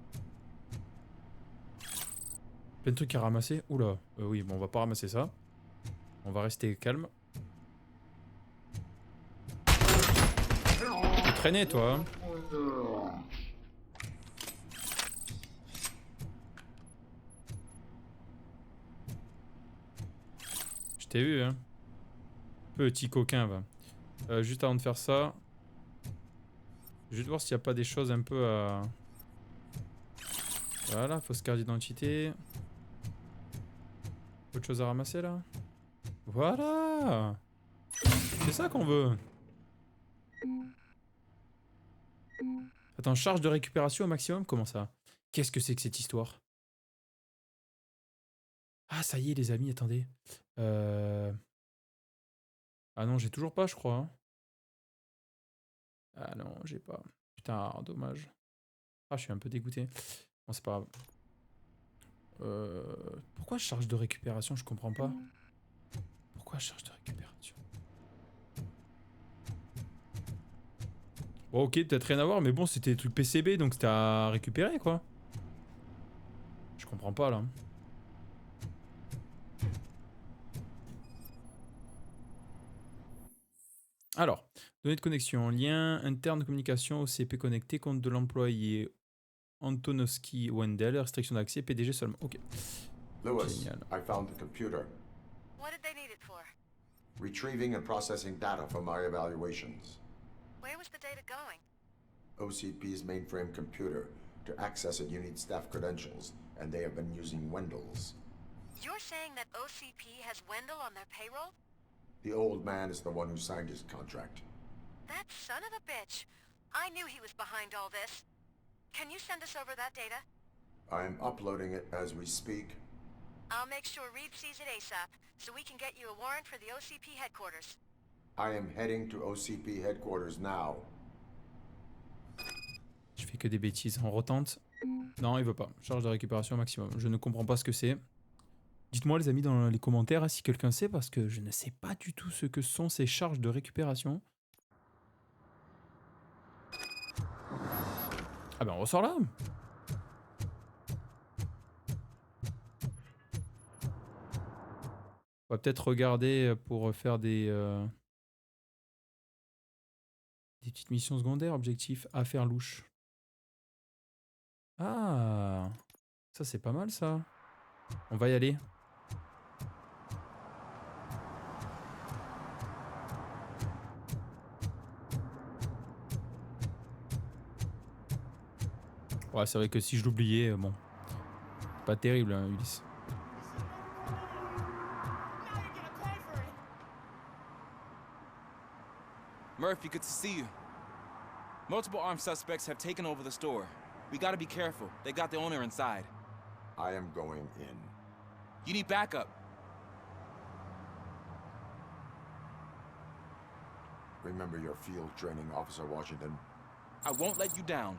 Plein de trucs à ramasser. Oula, oui bon on va pas ramasser ça. On va rester calme. Tu traînais toi hein. Je t'ai vu hein. Petit coquin va. Juste avant de faire ça. Juste voir s'il n'y a pas des choses un peu à... Voilà, fausse carte d'identité. Autre chose à ramasser là? Voilà. C'est ça qu'on veut. Attends, charge de récupération au maximum? Comment ça? Qu'est-ce que c'est que cette histoire? Ah ça y est les amis, attendez. Ah non, j'ai toujours pas je crois. Hein. Ah non, j'ai pas. Putain, dommage. Ah, je suis un peu dégoûté. Bon, c'est pas grave. Pourquoi charge de récupération? Je comprends pas. Pourquoi charge de récupération? Bon, ok, peut-être rien à voir, mais bon, c'était des trucs PCB, donc c'était à récupérer, quoi. Je comprends pas, là. Alors, données de connexion, lien interne de communication, OCP connecté, compte de l'employé Antonovski Wendell, restriction d'accès, PDG seulement. Ok. Lewis, Génial. I found the computer. What did they need it for? Retrieving and processing data for my evaluations. Where was the data going? OCP's mainframe computer. To access it, you need staff credentials, and they have been using Wendell's. You're saying that OCP has Wendell on their payroll? The old man is the one who signed his contract. That son of a bitch. I knew he was behind all this. Can you send us over that data? I'm uploading it as we speak. I'll make sure Reed sees it ASAP, so we can get you a warrant for the OCP headquarters. I am heading to OCP headquarters now. Je fais que des bêtises. On retente. Non, il veut pas. Charge de récupération maximum. Je ne comprends pas ce que c'est. Dites-moi les amis dans les commentaires si quelqu'un sait, parce que je ne sais pas du tout ce que sont ces charges de récupération. Ah ben on ressort là. On va peut-être regarder pour faire des petites missions secondaires. Objectif, affaire louche. Ah, ça c'est pas mal ça. On va y aller. Ouais, c'est vrai que si je l'oubliais, bon, pas terrible, hein, Ulysse. Murphy, good to see you. Multiple armed suspects have taken over the store. We gotta be careful. They got the owner inside. I am going in. You need backup. Remember your field training, Officer Washington. I won't let you down.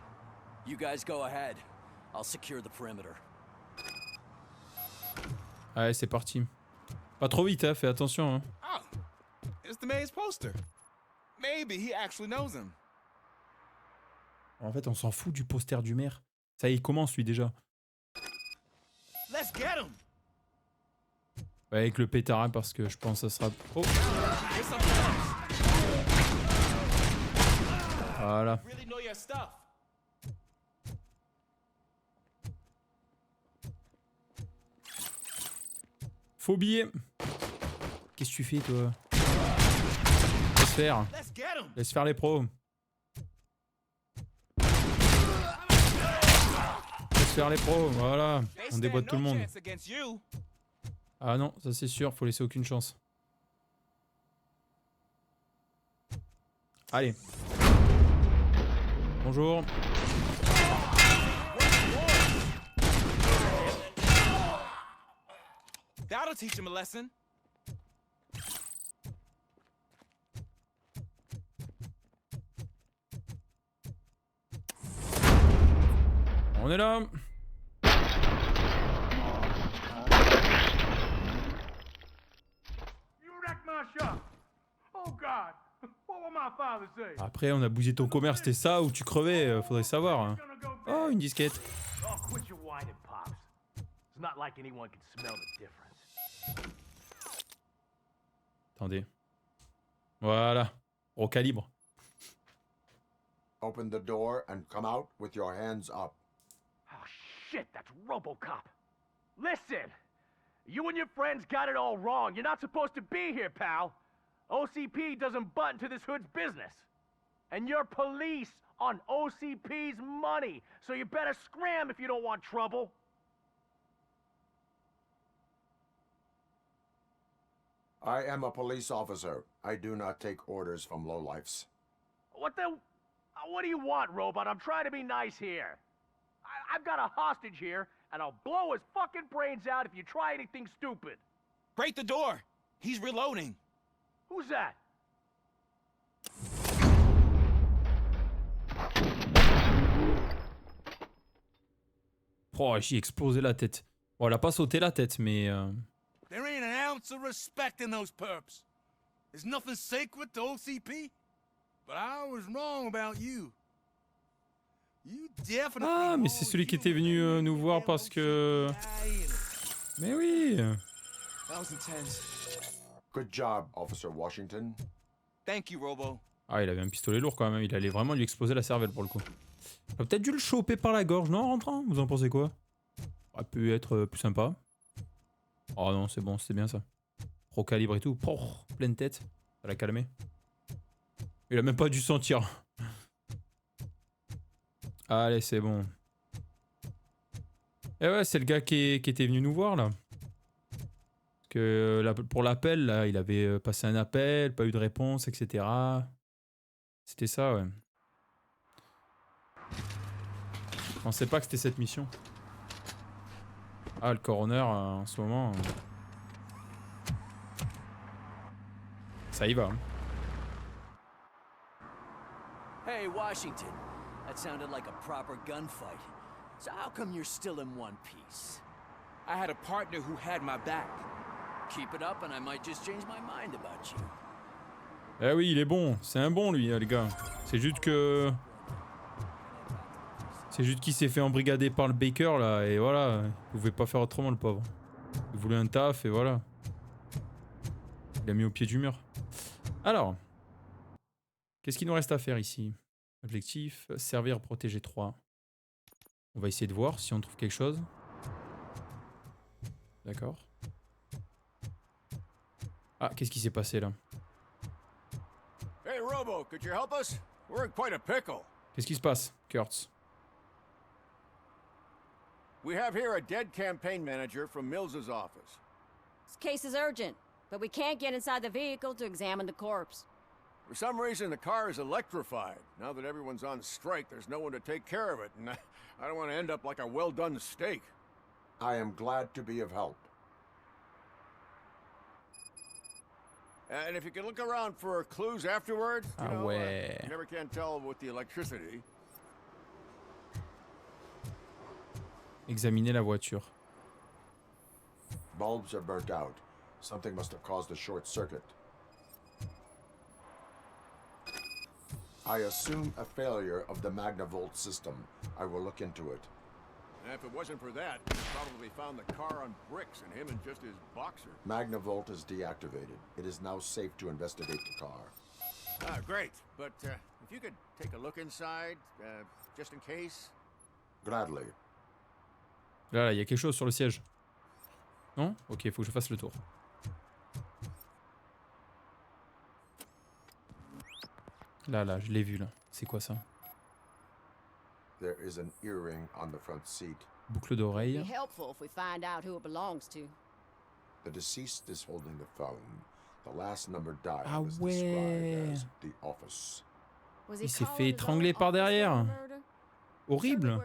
You guys go ahead. I'll secure the perimeter. Allez, c'est parti. Pas trop vite, hein, fais attention. Hein. Oh, it's the mayor's poster. Maybe he actually knows him. En fait, on s'en fout du poster du maire. Ça y est, il commence lui déjà. Let's get him. Ouais, avec le pétard, hein, parce que je pense que ça sera... Oh. Voilà. their stuff. Faux billet. Qu'est-ce que tu fais, toi? Laisse faire. Laisse faire les pros. Laisse faire les pros, voilà. On déboîte tout le monde. Ah non, ça c'est sûr, faut laisser aucune chance. Allez. Bonjour. That'll teach him a lesson. On est là. Après, on a bousillé ton commerce, c'était ça ou tu crevais, faudrait savoir. Hein. Oh, une disquette. Attendez. Voilà. Au calibre. Open the door and come out with your hands up. Oh shit, that's Robocop. Listen, you and your friends got it all wrong. You're not supposed to be here, pal. OCP doesn't butt into this hood's business. And you're police on OCP's money, so you better scram if you don't want trouble. I am a police officer. I do not take orders from lowlifes. What do you want, Robot? I'm trying to be nice here. I've got a hostage here, and I'll blow his fucking brains out if you try anything stupid. Break the door! He's reloading. Who's that? Oh, j'ai explosé la tête. Bon, elle a pas sauté la tête, mais... There ain't an ounce of respect in those perps. There's nothing sacred to OCP. But I was wrong about you. You definitely... Ah, mais c'est celui qui était venu nous voir parce que... Mais oui. That was intense. Good job, Officer Washington. Thank you, Robo. Ah, il avait un pistolet lourd quand même. Il allait vraiment lui exploser la cervelle pour le coup. On a peut-être dû le choper par la gorge, non, en rentrant? Vous en pensez quoi? Ça aurait pu être plus sympa. Oh non, c'est bon, c'est bien ça. Pro calibre et tout. Pleine tête. Ça l'a calmé. Il a même pas dû sentir. Allez, c'est bon. Et ouais, c'est le gars qui était venu nous voir là. Parce que pour l'appel, là, il avait passé un appel, pas eu de réponse, etc. C'était ça, ouais. Je pensais pas que c'était cette mission. Ah, le coroner, en ce moment... Ça y va. Hein. Hey, Washington. That sounded like a proper gunfight. So how come you're still in one piece? I had a partner who had my back. Keep it up and I might just change my mind about you. Eh oui, il est bon. C'est un bon, lui, les gars. C'est juste que... C'est juste qu'il s'est fait embrigader par le Baker, là. Et voilà, il pouvait pas faire autrement, le pauvre. Il voulait un taf, et voilà. Il a mis au pied du mur. Alors... Qu'est-ce qu'il nous reste à faire ici? Objectif, servir, protéger 3. On va essayer de voir si on trouve quelque chose. D'accord. Ah, qu'est-ce qui s'est passé là? Hey Robo, could you help us? We're in quite a pickle. Qu'est-ce qui se passe, Kurtz? We have here a dead campaign manager from Mills's office. This case is urgent, but we can't get inside the vehicle to examine the corpse. For some reason, the car is electrified. Now that everyone's on strike, there's no one to take care of it, and I don't want to end up like a well-done steak. I am glad to be of help. And if you can look around for clues afterwards, you know, ouais. You never can tell with the electricity. Examiner la voiture. Bulbs are burnt out. Something must have caused a short circuit. I assume a failure of the Magnavolt system. I will look into it. And if it wasn't for that, you'd probably found the car on bricks and him in just his boxer. Magnavolt is deactivated. It is now safe to investigate the car. Great, but if you could take a look inside, just in case. Gladly. Là, il y a quelque chose sur le siège. Non? Ok, il faut que je fasse le tour. Là, je l'ai vu là. C'est quoi ça? There is an earring on the front seat. Boucle d'oreille. The deceased is holding the phone. The last number dialed Ah was ouais. described as the office. Il s'est fait étrangler par derrière. Horrible.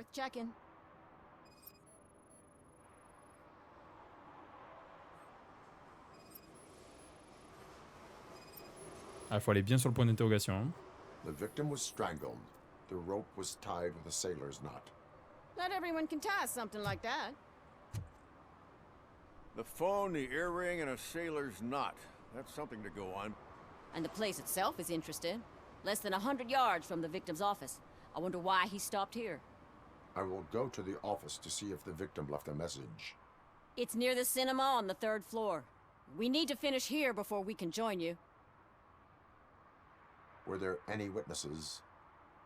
Ah, faut aller bien sur le point d'interrogation. Hein. The victim was strangled. The rope was tied with a sailor's knot. Not everyone can tie something like that. The phone, the earring, and a sailor's knot. That's something to go on. And the place itself is interesting. Less than 100 yards from the victim's office. I wonder why he stopped here. I will go to the office to see if the victim left a message. It's near the cinema on the 3rd floor. We need to finish here before we can join you. Were there any witnesses?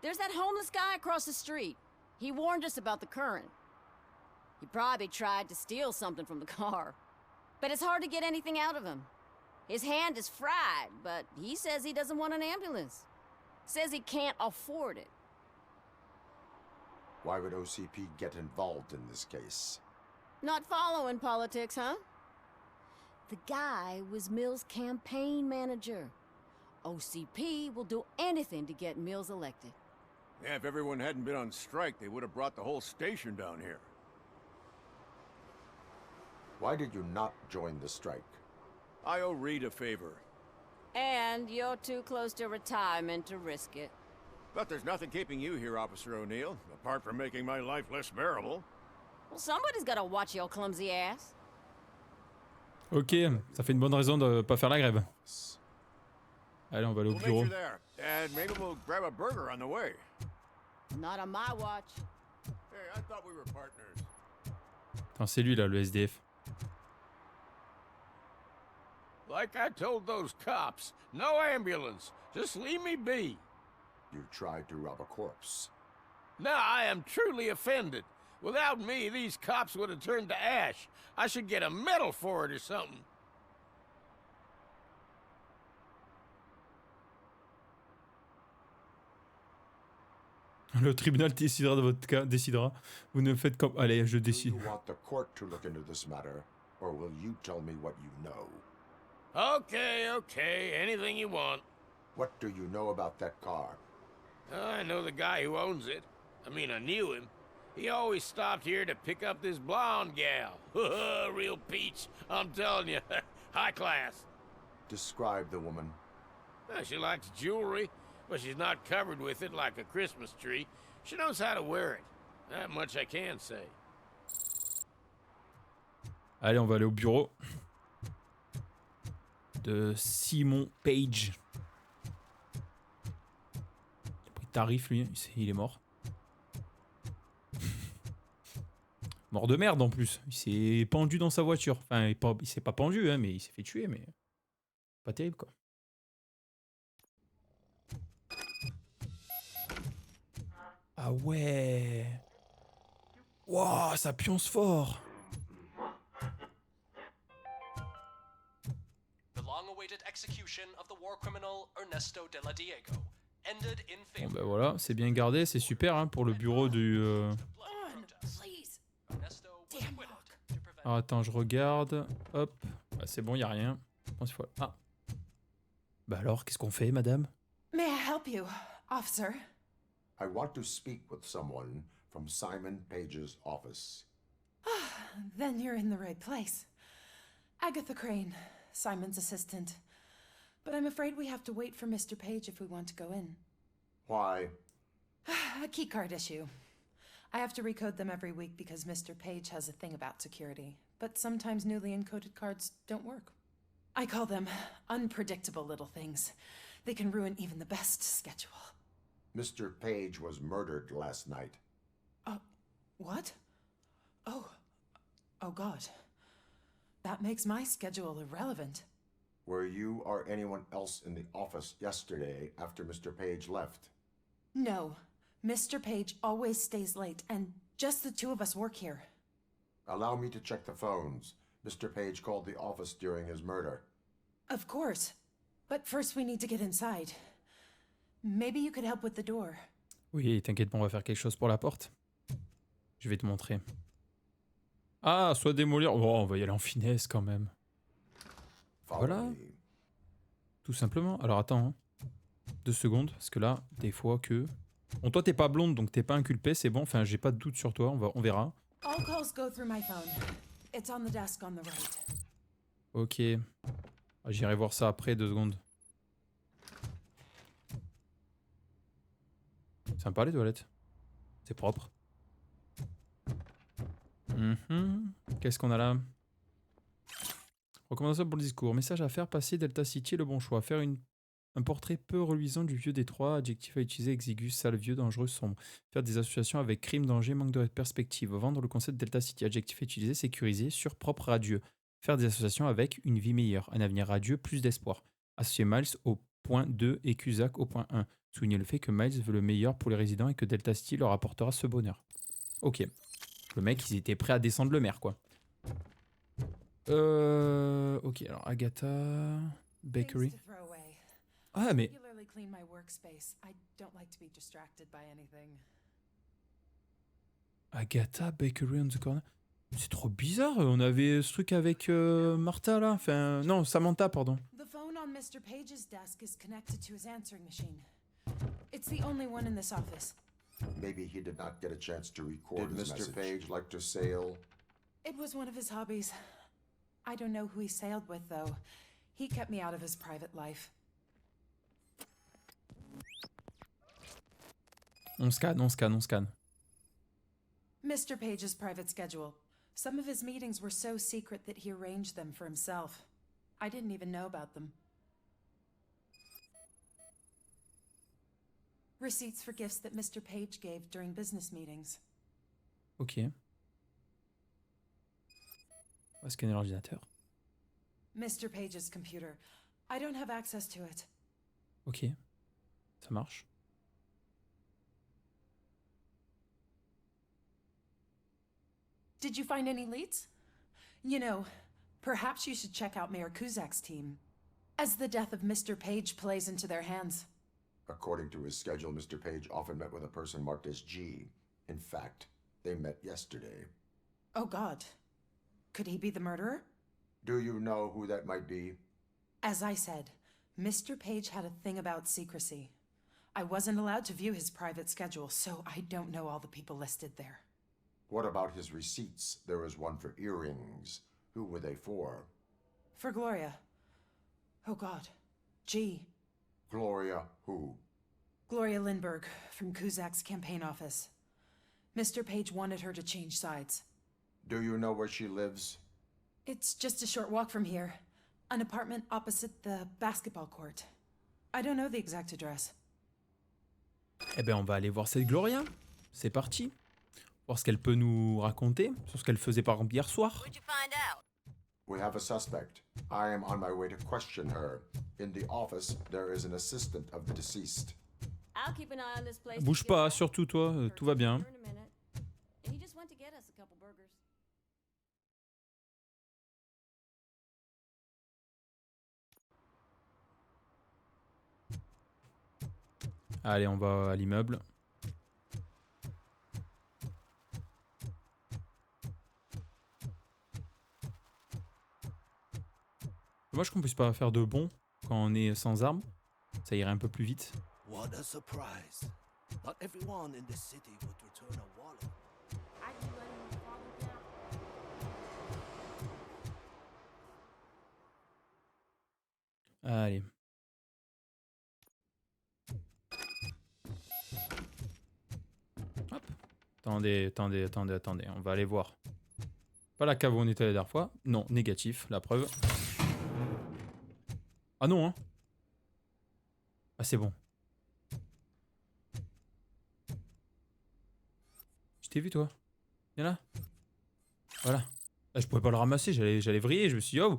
There's that homeless guy across the street. He warned us about the current. He probably tried to steal something from the car. But it's hard to get anything out of him. His hand is fried, but he says he doesn't want an ambulance. Says he can't afford it. Why would OCP get involved in this case? Not following politics, huh? The guy was Mills' campaign manager. OCP will do anything to get Mills elected. Yeah, if everyone hadn't been on strike, they would have brought the whole station down here. Why did you not join the strike? I owe Reed a favor. And you're too close to retirement to risk it. But there's nothing keeping you here, Officer O'Neill, apart from making my life less bearable. Well, somebody's gotta watch your clumsy ass. Ok, ça fait une bonne raison de pas faire la grève. Allez, on va aller au bureau. And maybe we'll grab a burger on the way. Not on my watch. Hey, I thought we were partners. Attends, c'est lui là, le SDF. Like I told those cops, no ambulance. Just leave me be. You tried to rob a corpse. Now I am truly offended. Without me, these cops would have turned to ash. I should get a medal for it or something. Le tribunal décidera de votre cas. Décidera. Vous ne faites comme. Allez, je décide. Do you want the court to look into this matter, or will you tell me what you know? Okay, anything you want. What do you know about that car? I know the guy who owns it. I mean, I knew him. He always stopped here to pick up this blonde gal. Real peach, I'm telling you. High class. Describe the woman. She likes jewelry, but she's not covered with it like a Christmas tree. She knows how to wear it. That much I can say. Allez, on va aller au bureau de Simon Page. Il a pris tarif, lui. Il est mort. Mort de merde en plus. Il s'est pendu dans sa voiture. Enfin, il s'est pas pendu, hein, mais il s'est fait tuer, mais pas terrible quoi. Ah ouais. Waouh, ça pionce fort. Bon ben voilà, c'est bien gardé, c'est super hein, pour le bureau du... Ah, attends, je regarde. Hop. Bah, c'est bon, il n'y a rien. Je pense qu'il faut... Ah. Bah alors, qu'est-ce qu'on fait, madame? May I help you, officer? I want to speak with someone from Simon Page's office. Then you're in the right place. Agatha Crane, Simon's assistant. But I'm afraid we have to wait for Mr. Page if we want to go in. Why? A keycard issue. I have to recode them every week because Mr. Page has a thing about security. But sometimes newly encoded cards don't work. I call them unpredictable little things. They can ruin even the best schedule. Mr. Page was murdered last night. What? Oh God. That makes my schedule irrelevant. Were you or anyone else in the office yesterday after Mr. Page left? No. Mr. Page always stays late, and just the two of us work here. Allow me to check the phones. Mr. Page called the office during his murder. Of course. But first we need to get inside. Maybe you could help with the door. Oui, t'inquiète pas, on va faire quelque chose pour la porte. Je vais te montrer. Ah, soit démolir. Oh, on va y aller en finesse quand même. Voilà. Tout simplement. Alors attends. Hein. 2 secondes. Parce que là, des fois que... Bon, toi, t'es pas blonde, donc t'es pas inculpé, c'est bon. Enfin, j'ai pas de doute sur toi, on verra. All calls go through my phone. It's on the desk on the right. Ok. J'irai voir ça après, 2 secondes. Sympa les toilettes. C'est propre. Qu'est-ce qu'on a là? Recommandation pour le discours. Message à faire passer Delta City le bon choix. Faire un portrait peu reluisant du vieux Détroit. Adjectif à utiliser exigu, sale, vieux, dangereux, sombre. Faire des associations avec crime, danger, manque de perspective. Vendre le concept Delta City. Adjectif à utiliser sécurisé, sur, propre, radieux. Faire des associations avec une vie meilleure. Un avenir radieux, plus d'espoir. Associer Miles au point 2 et Cusack au point 1. Souligner le fait que Miles veut le meilleur pour les résidents et que Delta City leur apportera ce bonheur. Ok. Le mec, ils étaient prêts à descendre le maire, quoi. Ok, alors Agatha... Bakery... Ah, mais... Agatha, Bakery on the corner... C'est trop bizarre, on avait ce truc avec Martha, là. Enfin, non, Samantha, pardon. The phone on Mr. Page's desk is connected to his answering machine. It's the only one in this office. Maybe he did not get a chance to record his message. Did Mr. Page like to sail? It was one of his hobbies. I don't know who he sailed with, though. He kept me out of his private life. On scanne. Mr. Page's private schedule. Some of his meetings were so secret that he arranged them for himself. I didn't even know about them. Receipts for gifts that Mr. Page gave during business meetings. Ok. On va scanner l'ordinateur. Mr. Page's computer. I don't have access to it. Ok. Ça marche. Did you find any leads? You know, perhaps you should check out Mayor Cusack's team, as the death of Mr. Page plays into their hands. According to his schedule, Mr. Page often met with a person marked as G. In fact, they met yesterday. Oh God. Could he be the murderer? Do you know who that might be? As I said, Mr. Page had a thing about secrecy. I wasn't allowed to view his private schedule, so I don't know all the people listed there. What about his receipts? There was one for earrings. Who were they for? For Gloria. Oh God. G. Gloria who? Gloria Lindbergh, from Cusack's campaign office. Mr. Page wanted her to change sides. Do you know where she lives? It's just a short walk from here. An apartment opposite the basketball court. I don't know the exact address. Eh ben, on va aller voir cette Gloria. C'est parti. Voir ce qu'elle peut nous raconter sur ce qu'elle faisait par exemple hier soir. We have a suspect. I am on my way to question her. In the office, there is an assistant of the deceased. I'll keep an eye on this place. Bouge pas, surtout toi, tout va bien. He just went to get us a couple burgers. Allez, on va à l'immeuble. Dommage qu'on puisse pas faire de bons quand on est sans armes. Ça irait un peu plus vite. What a surprise. Not everyone in the city would return a wallet. Allez. Hop. Attendez. On va aller voir. Pas la cave où on était la dernière fois. Non, négatif, la preuve. Ah non, hein. Ah, c'est bon. Je t'ai vu, toi. Viens là. Voilà. Là, je pouvais pas le ramasser, j'allais vriller. Je me suis dit, oh.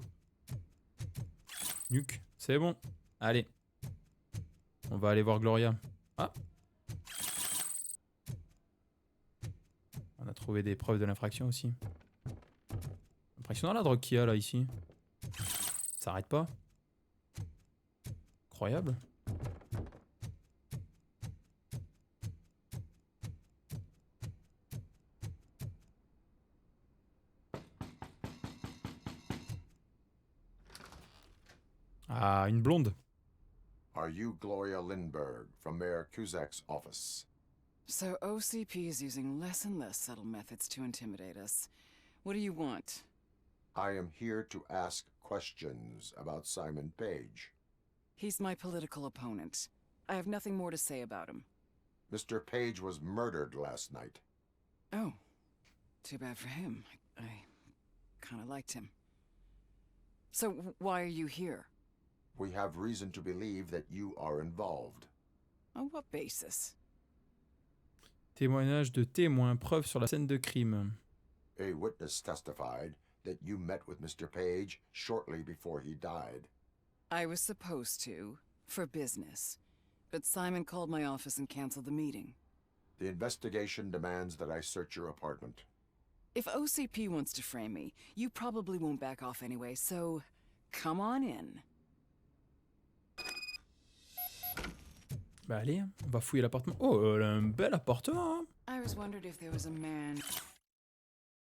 Nuque. C'est bon. Allez. On va aller voir Gloria. Ah. On a trouvé des preuves de l'infraction aussi. Impressionnant la drogue qu'il y a là ici. Ça arrête pas. Incroyable. Ah, une blonde. Are you Gloria Lindbergh from Mayor Cusack's office? So OCP is using less and less subtle methods to intimidate us. What do you want? I am here to ask questions about Simon Page. He's my political opponent. I have nothing more to say about him. Mr. Page was murdered last night. Oh, too bad for him. I kind of liked him. So why are you here? We have reason to believe that you are involved. On what basis? Témoignage de témoins, preuves sur la scène de crime. A witness testified that you met with Mr. Page shortly before he died. I was supposed to, for business. But Simon called my office and canceled the meeting. The investigation demands that I search your apartment. If OCP wants to frame me, you probably won't back off anyway, so come on in. Bah allez, on va fouiller l'appartement. Oh, elle a un bel appartement. Hein. I was wondered if there was a man.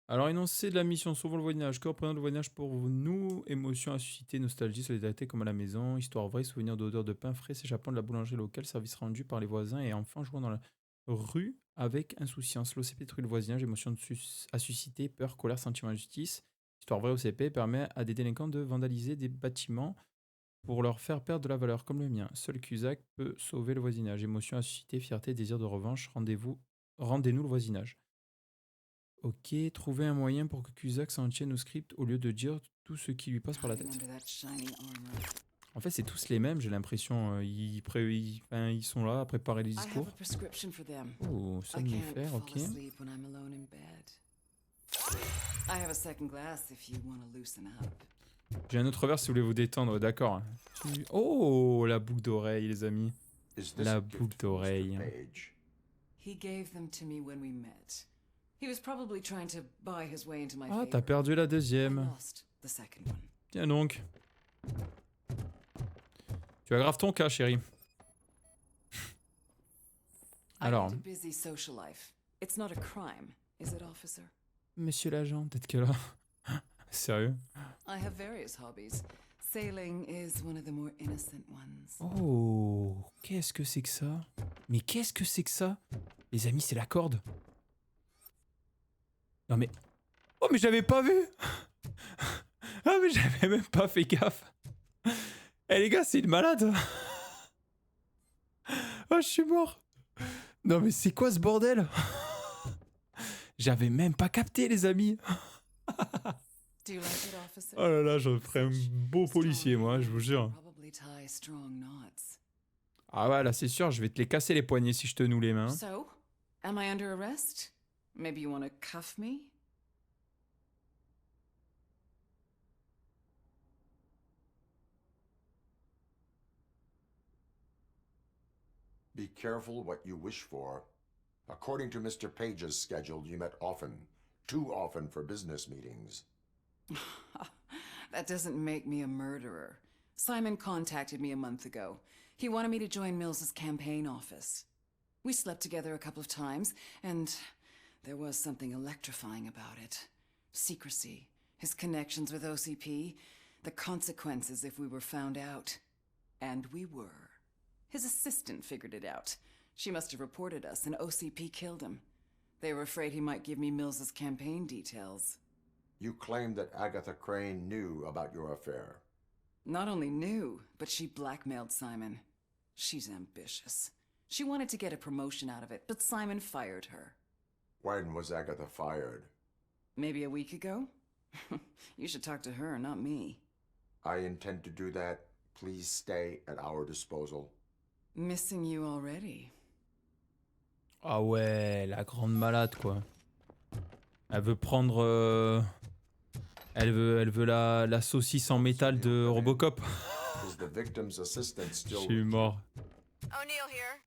Alors, énoncé de la mission, sauvons le voisinage. Que représente le voisinage pour nous? Émotion à susciter, nostalgie, solidarité comme à la maison, histoire vraie, souvenir d'odeur de pain frais s'échappant de la boulangerie locale, service rendu par les voisins et enfants jouant dans la rue avec insouciance. L'OCP détruit le voisinage, émotion à susciter, peur, colère, sentiment d'injustice. Histoire vraie, OCP permet à des délinquants de vandaliser des bâtiments pour leur faire perdre de la valeur, comme le mien. Seul Cusack peut sauver le voisinage. Émotion à susciter, fierté, désir de revanche. Rendez-nous le voisinage. Ok, trouver un moyen pour que Cusack s'en tienne au script au lieu de dire tout ce qui lui passe par la tête. En fait, c'est tous les mêmes, j'ai l'impression. Ils sont là à préparer les discours. Oh, somnifère, ok. J'ai un autre verre si vous voulez vous détendre, d'accord. Oh, la boucle d'oreille, les amis. La boucle d'oreille. Ah, t'as perdu la deuxième. Tiens donc. Tu aggraves ton cas, chérie. Alors. Monsieur l'agent, peut-être que là. Sérieux? Oh, qu'est-ce que c'est que ça? Mais qu'est-ce que c'est que ça? Les amis, c'est la corde. Non mais... Oh mais j'avais pas vu. Ah mais j'avais même pas fait gaffe. Eh les gars, c'est une malade. Oh, je suis mort. Non mais c'est quoi ce bordel? J'avais même pas capté, les amis. Oh là là, je ferais un beau policier, moi, je vous jure. Ah ouais, là c'est sûr, je vais te les casser les poignets si je te noue les mains. So, am I under arrest? Maybe you want to cuff me? Be careful what you wish for. According to Mr. Page's schedule, you met often. Too often for business meetings. That doesn't make me a murderer. Simon contacted me a month ago. He wanted me to join Mills's campaign office. We slept together a couple of times, and there was something electrifying about it. Secrecy, his connections with OCP, the consequences if we were found out. And we were. His assistant figured it out. She must have reported us, and OCP killed him. They were afraid he might give me Mills's campaign details. You claimed that Agatha Crane knew about your affair. Not only knew, but she blackmailed Simon. She's ambitious. She wanted to get a promotion out of it, but Simon fired her. When was Agatha fired? Maybe a week ago? You should talk to her, not me. I intend to do that. Please stay at our disposal. Missing you already. Ah ouais, la grande malade, quoi. Elle veut prendre... Elle veut la saucisse en métal de Robocop. Is the victim's assistant still? Je suis mort. O'Neill here.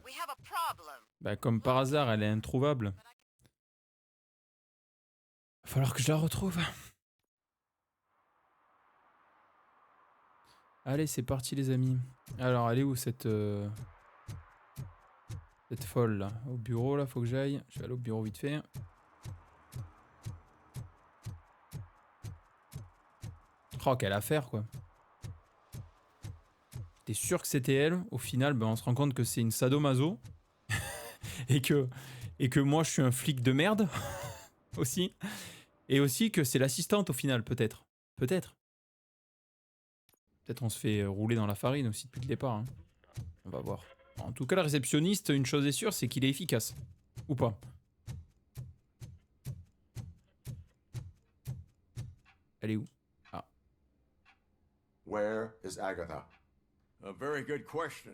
We have a problem. Bah comme par hasard, elle est introuvable. Va falloir que je la retrouve. Allez, c'est parti les amis. Alors, elle est où cette folle là? Au bureau là, faut que j'aille. Je vais aller au bureau vite fait. Oh, quelle affaire quoi. T'es sûr que c'était elle? Au final, ben, on se rend compte que c'est une sadomaso. et que moi je suis un flic de merde. aussi. Et aussi que c'est l'assistante au final, peut-être. Peut-être. Peut-être on se fait rouler dans la farine aussi depuis le départ. Hein. On va voir. En tout cas, le réceptionniste, une chose est sûre, c'est qu'il est efficace. Ou pas. Elle est où? Ah. Where is Agatha? A very good question.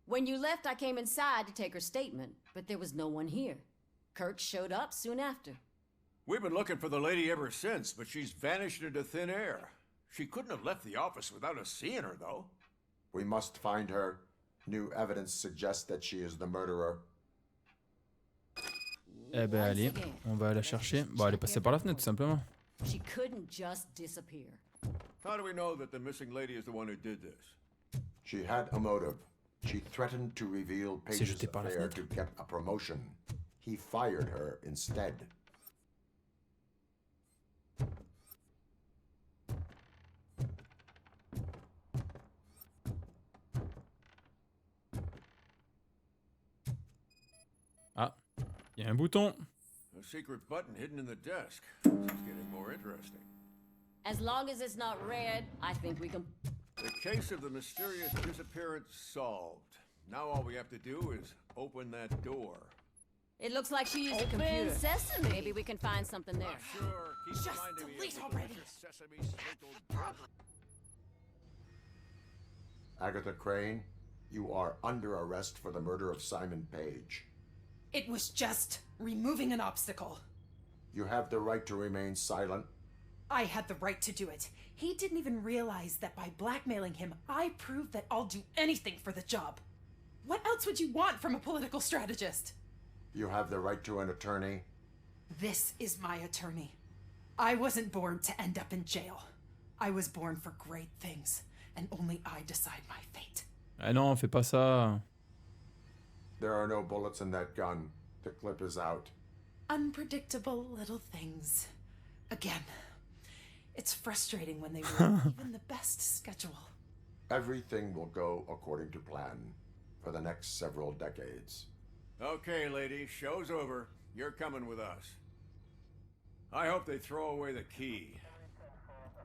When you left, I came inside to take her statement, but there was no one here. Kurt showed up soon after. We've been looking for the lady ever since, but she's vanished into thin air. She couldn't have left the office without us seeing her, though. We must find her. New evidence suggests that she is the murderer. Eh ben allez, on va la chercher. Bon, elle est passée par la fenêtre tout simplement. She couldn't just disappear. How do we know that the missing lady is the one who did this? She had a motive. She threatened to reveal Page's affair to get a promotion. He fired her instead. Ah, il y a un bouton. A secret button hidden in the desk. This is getting more interesting. As long as it's not red, I think we can... The case of the mysterious disappearance solved. Now all we have to do is open that door. It looks like she used a computer. Sesame. Maybe we can find something there. Sure. Keep Just delete already. Sesame Street. Agatha Crane, you are under arrest for the murder of Simon Page. It was just removing an obstacle. You have the right to remain silent. I had the right to do it. He didn't even realize that by blackmailing him, I proved that I'll do anything for the job. What else would you want from a political strategist? You have the right to an attorney. This is my attorney. I wasn't born to end up in jail. I was born for great things, and only I decide my fate. Ah non, fais pas ça. There are no bullets in that gun. The clip is out. Unpredictable little things. Again, it's frustrating when they ruin even the best schedule. Everything will go according to plan for the next several decades. Okay, lady, show's over. You're coming with us. I hope they throw away the key.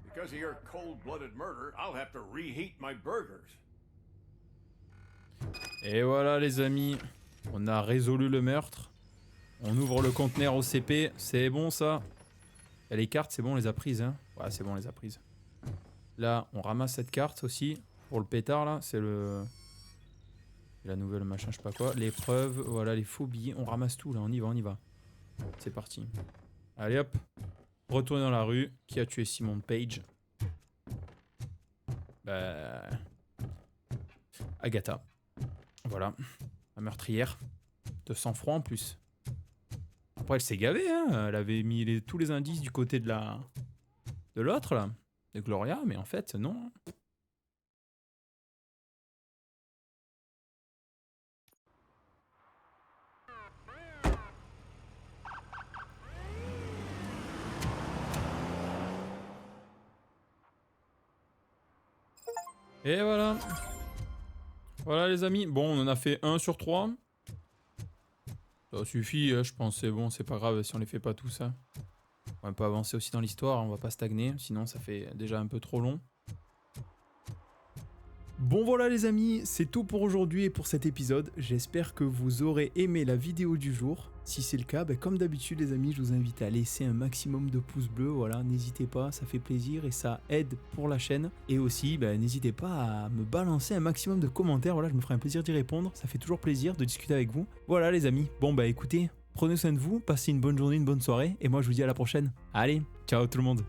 Because of your cold-blooded murder, I'll have to reheat my burgers. Et voilà les amis, on a résolu le meurtre. On ouvre le conteneur au CP, c'est bon ça. Et les cartes, c'est bon, on les a prises. Hein. Ouais, c'est bon, on les a prises. Là, on ramasse cette carte aussi. Pour le pétard là, c'est le... la nouvelle machin, je sais pas quoi. L'épreuve, voilà, les faux billets. On ramasse tout là, on y va, on y va. C'est parti. Allez hop, retourner dans la rue. Qui a tué Simon Page? Bah... Agatha. Voilà, la meurtrière. De sang-froid en plus. Après, elle s'est gavée, hein. Elle avait mis tous les indices du côté de l'autre, là. De Gloria, mais en fait, non. Et voilà. Voilà les amis, bon on en a fait 1 sur 3. Ça suffit, je pense, c'est bon, c'est pas grave si on les fait pas tous. Hein. On peut avancer aussi dans l'histoire, on va pas stagner, sinon ça fait déjà un peu trop long. Bon voilà les amis, c'est tout pour aujourd'hui et pour cet épisode. J'espère que vous aurez aimé la vidéo du jour. Si c'est le cas, comme d'habitude les amis, je vous invite à laisser un maximum de pouces bleus. Voilà, n'hésitez pas, ça fait plaisir et ça aide pour la chaîne. Et aussi, n'hésitez pas à me balancer un maximum de commentaires. Voilà, je me ferai un plaisir d'y répondre. Ça fait toujours plaisir de discuter avec vous. Voilà les amis, bon écoutez, prenez soin de vous, passez une bonne journée, une bonne soirée. Et moi je vous dis à la prochaine. Allez, ciao tout le monde.